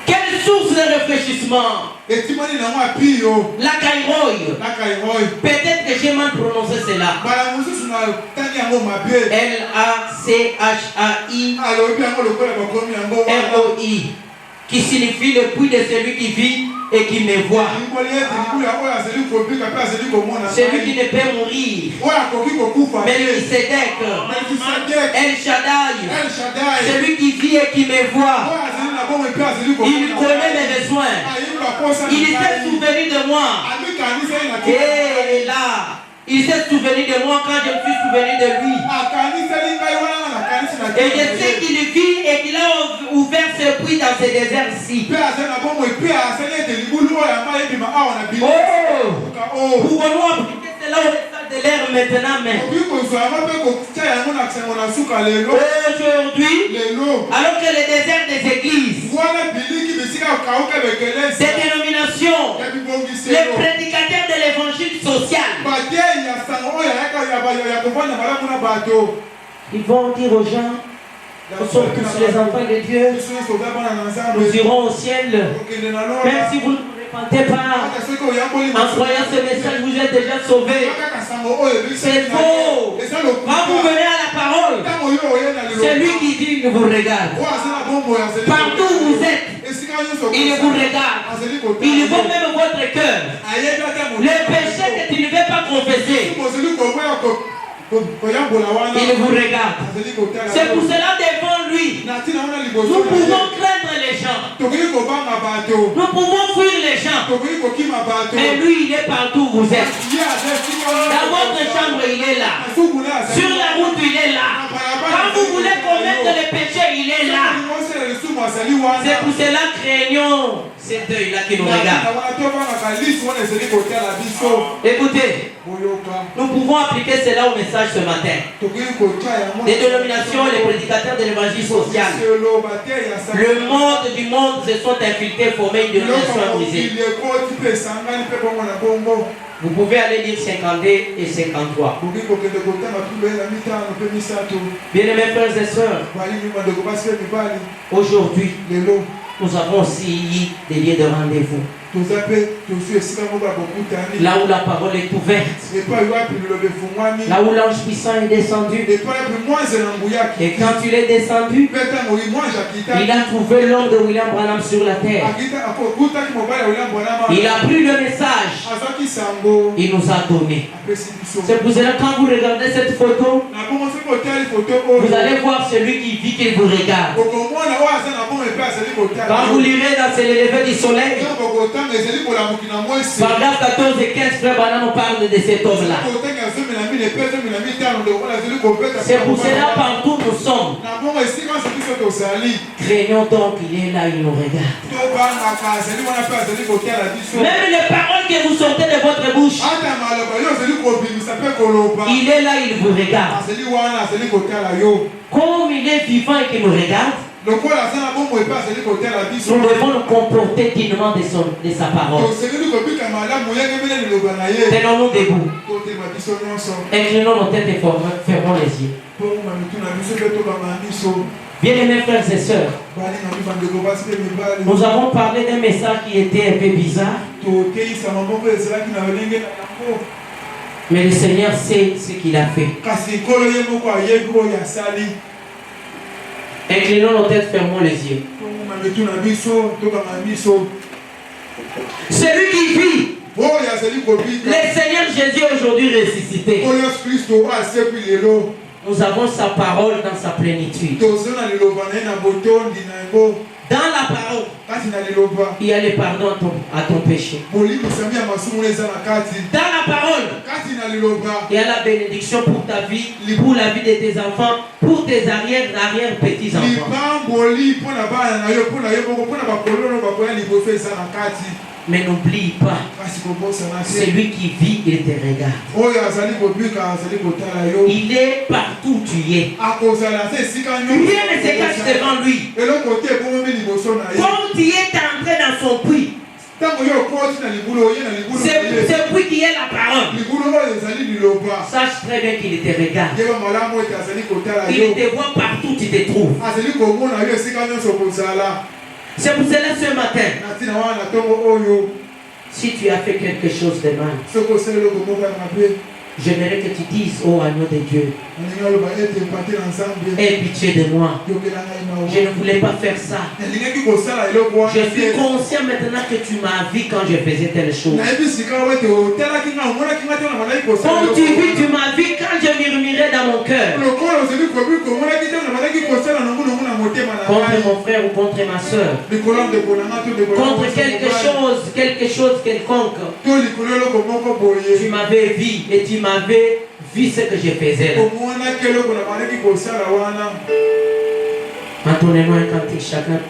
Quelle source de réfléchissement? La Kairoï. Peut-être que j'ai mal prononcé cela. L-A-C-H-A-I-R-O-I, qui signifie le puits de celui qui vit et qui me voit. Celui qui ne peut mourir. Melchisedec. El Shaddai. Celui qui vit et qui me voit. Il connaît mes besoins. Il s'est souvenu de moi. Et là, il s'est souvenu de moi quand je me suis souvenu de lui. Et je sais qu'il vit et qu'il a ouvert ce puits dans ce désert-ci. Pouvons-nous appliquer cela au restant de l'air maintenant même? Aujourd'hui, alors que le désert des églises, des dénominations, les prédicateurs de l'évangile social, ils vont dire aux gens, nous sommes tous les enfants de Dieu, nous irons au ciel, même si vous ne vous répentez pas, en croyant ce message, vous êtes déjà sauvés. C'est faux. Quand vous venez à la parole, celui qui dit, il vous regarde. Partout où vous êtes, il vous regarde. Il voit même votre cœur. Les péchés que tu ne veux pas confesser, il vous regarde. C'est pour cela devant lui, nous pouvons craindre les gens. Nous pouvons fuir les gens. Mais lui, il est partout où vous êtes. Dans votre chambre, il est là. Sur la route, il est là. Quand vous voulez commettre le péché, il est là. C'est pour cela craignons ces deuils-là qui nous regardent. Écoutez, nous pouvons appliquer cela au message ce matin. Les dénominations, les prédicateurs de l'évangile social, le monde du monde se sont infiltrés, formés une dénomination brisée. Vous pouvez aller lire 52 et 53. Bien-aimés frères et sœurs, aujourd'hui, nous avons aussi des lieux de rendez-vous. Là où la parole est ouverte, là où l'ange puissant est descendu, et quand il est descendu, il a trouvé l'homme de William Branham sur la terre. Il a pris le message, il nous a donné. C'est pour cela que quand vous regardez cette photo, vous allez voir celui qui vit qu'il vous regarde. Quand vous lirez dans le lever du soleil, paragraphe 14 et 15, frère Branham parle de cet homme-là. C'est pour cela partout nous sommes. Craignons donc qu'il est là, il nous regarde. Même les paroles que vous sortez de votre bouche, il est là, il vous regarde. Comme il est vivant et qu'il nous regarde, Nous devons nous comporter dignement de sa parole. Tenons-nous debout. Inclinons nos têtes et fermons les yeux. Bien-aimés frères et sœurs, nous avons parlé d'un message qui était un peu bizarre. Mais le Seigneur sait ce qu'il a fait. Inclinons nos têtes, fermons les yeux. Celui qui vit, le Seigneur Jésus est aujourd'hui ressuscité. Nous avons sa parole dans sa plénitude. Dans la parole, il y a le pardon à ton péché. Dans la parole, il y a la bénédiction pour ta vie, pour la vie de tes enfants, pour tes arrière-petits-enfants. Mais n'oublie pas, celui qui vit, il te regarde. Il est partout où tu es. Rien ne se cache devant lui. Comme tu es entré dans son puits, c'est puits qui est la parole. Sache très bien qu'il te regarde. Il te voit partout où tu te trouves. C'est pour cela ce matin, si tu as fait quelque chose de mal, j'aimerais que tu dises, oh agneau de Dieu, aie pitié de moi. Je ne voulais pas faire ça. Je suis conscient maintenant que tu m'as vu quand je faisais telle chose. Comme tu vis, tu m'as vu quand je murmurais dans mon cœur. Contre mon frère ou contre ma soeur. Contre quelque chose quelconque. Tu m'avais vu et tu m'avais vu ce que je faisais là. Entonnez-nous un cantique chacun.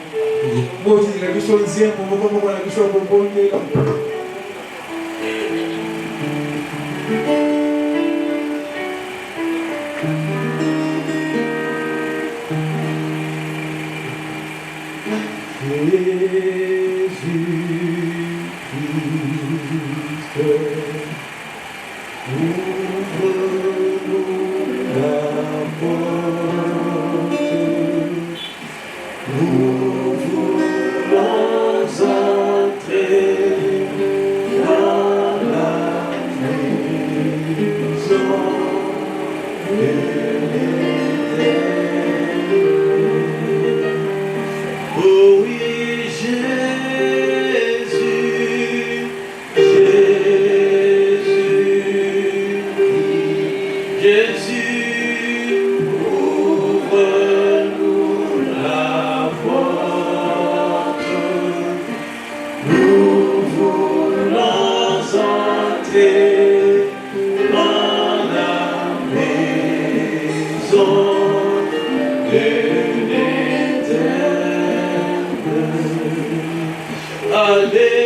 Alléluia.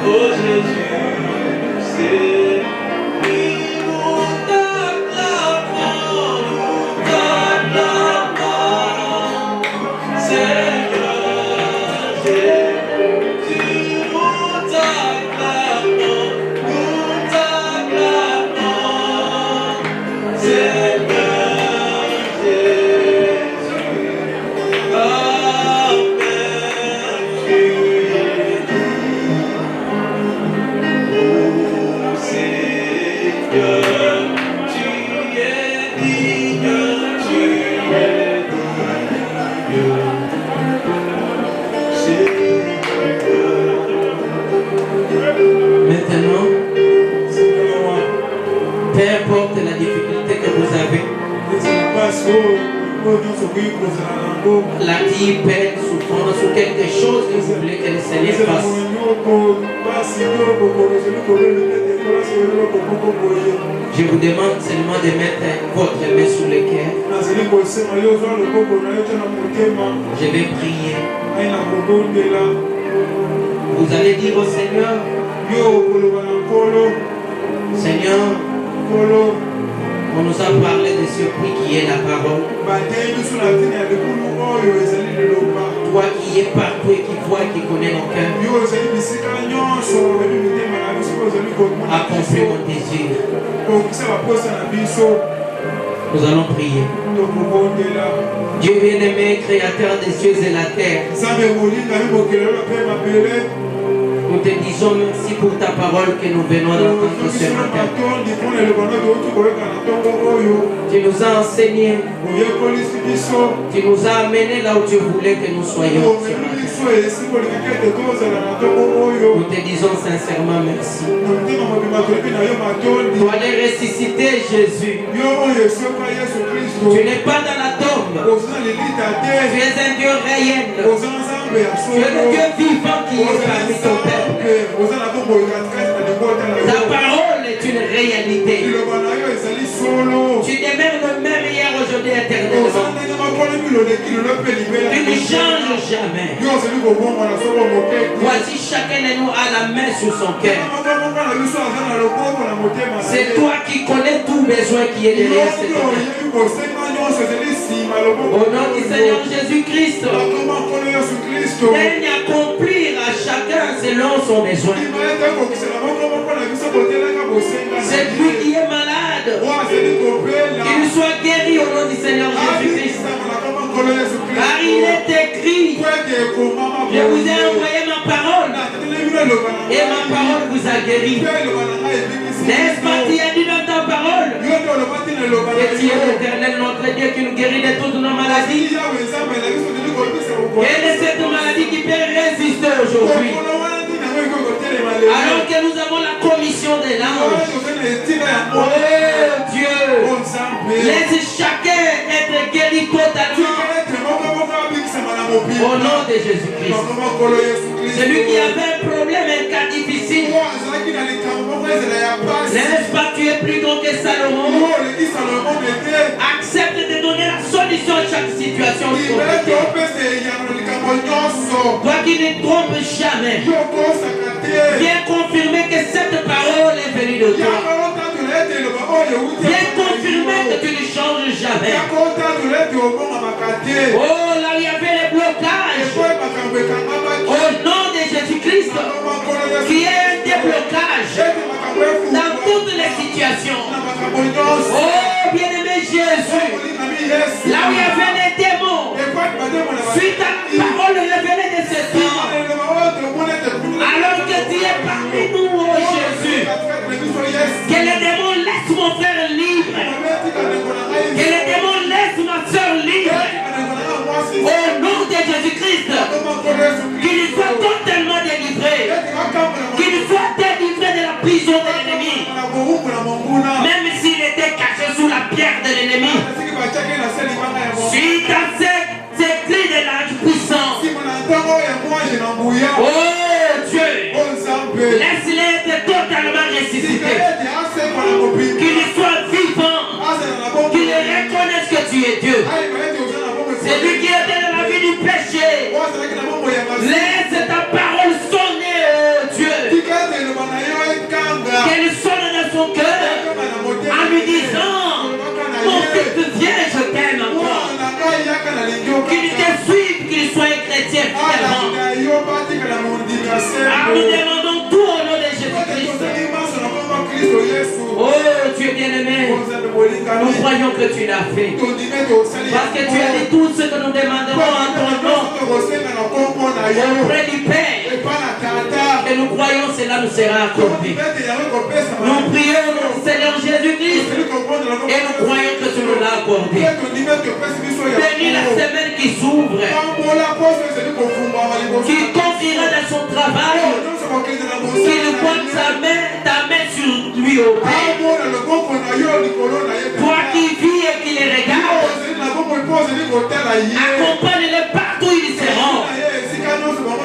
Oh Jésus, c'est nous t'acclamons, Seigneur Jésus, nous t'acclamons, Seigneur Jésus, Amen, tu es digne, oh Seigneur, tu es digne, Maintenant, peu importe la difficulté que vous avez, maladie, peine, souffrance ou quelque chose que vous voulez que le Seigneur fasse, je vous demande seulement de mettre votre main sur le cœur. Je vais prier. Vous allez dire au Seigneur, Seigneur, on nous a parlé de ce prix qui est la parole. Toi qui es partout et qui vois et qui connais nos cœurs, accomplis mon désir. Nous allons prier. Dieu bien-aimé, créateur des cieux et la terre, nous te disons merci pour ta parole que nous venons d'entendre ce matin. Tu nous as enseigné, tu nous as amenés là où tu voulais que nous soyons ce matin. Nous te disons sincèrement merci. Toi les ressuscité Jésus, tu n'es pas dans la tombe, tu es un Dieu réel, tu es le Dieu vivant qui est parmi ton peuple. Ta parole est une réalité. Tu demeures le même hier, aujourd'hui, éternellement. Tu ne changes jamais. Voici chacun de nous a la main sur son cœur. C'est toi qui connais tout besoin qui est derrière cette main. Au nom du Seigneur Jésus-Christ, daigne accomplir à chacun selon son besoin. C'est lui qui est malade, qu'il soit guéri au nom du Seigneur Jésus-Christ. Car il est écrit, je vous ai envoyé ma parole et ma parole vous a guéri. N'est-ce pas, tu as dit dans ta parole que tu es l'Éternel, notre Dieu, qui nous guérit de toutes nos maladies. Quelle est cette maladie qui peut résister aujourd'hui? Alors que nous avons la commission de l'ange. Oh Dieu, laisse chacun être guéri totalement. Au nom de Jésus-Christ. Celui qui avait un problème, un cas difficile. N'est-ce pas, tu es plus grand que Salomon? Accepte de donner la solution à chaque situation. Toi qui ne trompes jamais, viens confirmer que cette parole est venue de toi. Viens confirmer que tu ne changes jamais. Oh, là où il y avait les blocages, au nom de Jésus-Christ, qui est un déblocage dans toutes les situations. Oh, bien-aimé Jésus, là où il y avait les démons, suite à la parole révélée de ce temps, alors que tu es parmi nous, oh Jésus, que les démons laissent mon frère libre, que les démons laissent ma soeur libre, au nom de Jésus-Christ, qu'il soit totalement délivré, qu'il soit délivré de la prison de l'ennemi, même s'il était caché sous la pierre de l'ennemi. Suite à ces clés de l'ange puissant, Qu'ils te suivent, qu'ils soient chrétiens fidèlement. Nous demandons tout au nom de Jésus-Christ. Oh, tu es bien-aimé. Nous croyons que tu l'as fait. Parce que tu as dit tout ce que nous demanderons en ton nom auprès du Père. Et nous croyons que cela nous sera accordé. Nous prions au Seigneur Jésus-Christ et nous croyons que tu nous l'as accordé. Bénis la semaine qui s'ouvre, qui confiera dans son travail, qu'il voit ta main sur lui au Père. Toi qui vis et qui les regarde, accompagne-les partout où ils seront.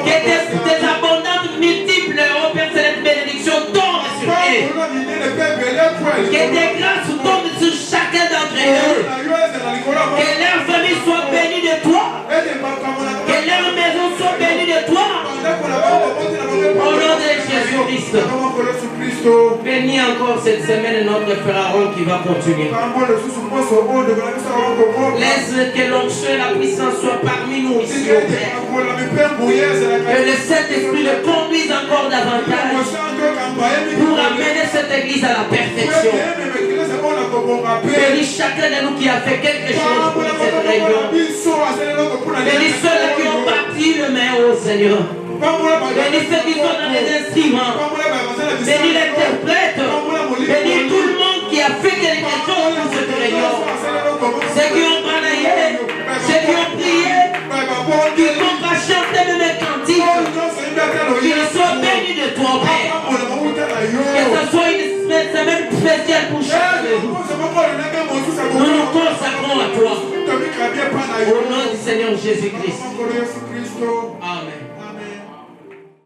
Que tes abondantes multiples, oh Père, cette bénédiction tombe sur eux. Que tes grâces tombent sur chacun d'entre eux. Que leur famille soit bénie de toi. Que leur maison soit bénie de toi. Au nom de Jésus-Christ. Bénis encore cette semaine notre frère Aaron qui va continuer. Laisse que l'onction et la puissance soient parmi nous ici au Père. Que le Saint-Esprit le conduise encore davantage pour amener cette église à la perfection. Bénis chacun de nous qui a fait quelque chose pour cette réunion. Bénis ceux qui ont bâti le main au Seigneur. Bénis ceux qui sont dans les instruments. Bénis l'interprète. Bénis tout le monde qui a fait quelque chose pour cette réunion. Ceux qui ont balaillé, ceux qui ont prié, qui vont pas chanter même un cantique. Qu'ils soient bénis de toi, Père. Que ce soit une semaine spéciale pour chaque jour. Nous nous consacrons à toi. Au nom du Seigneur Jésus-Christ.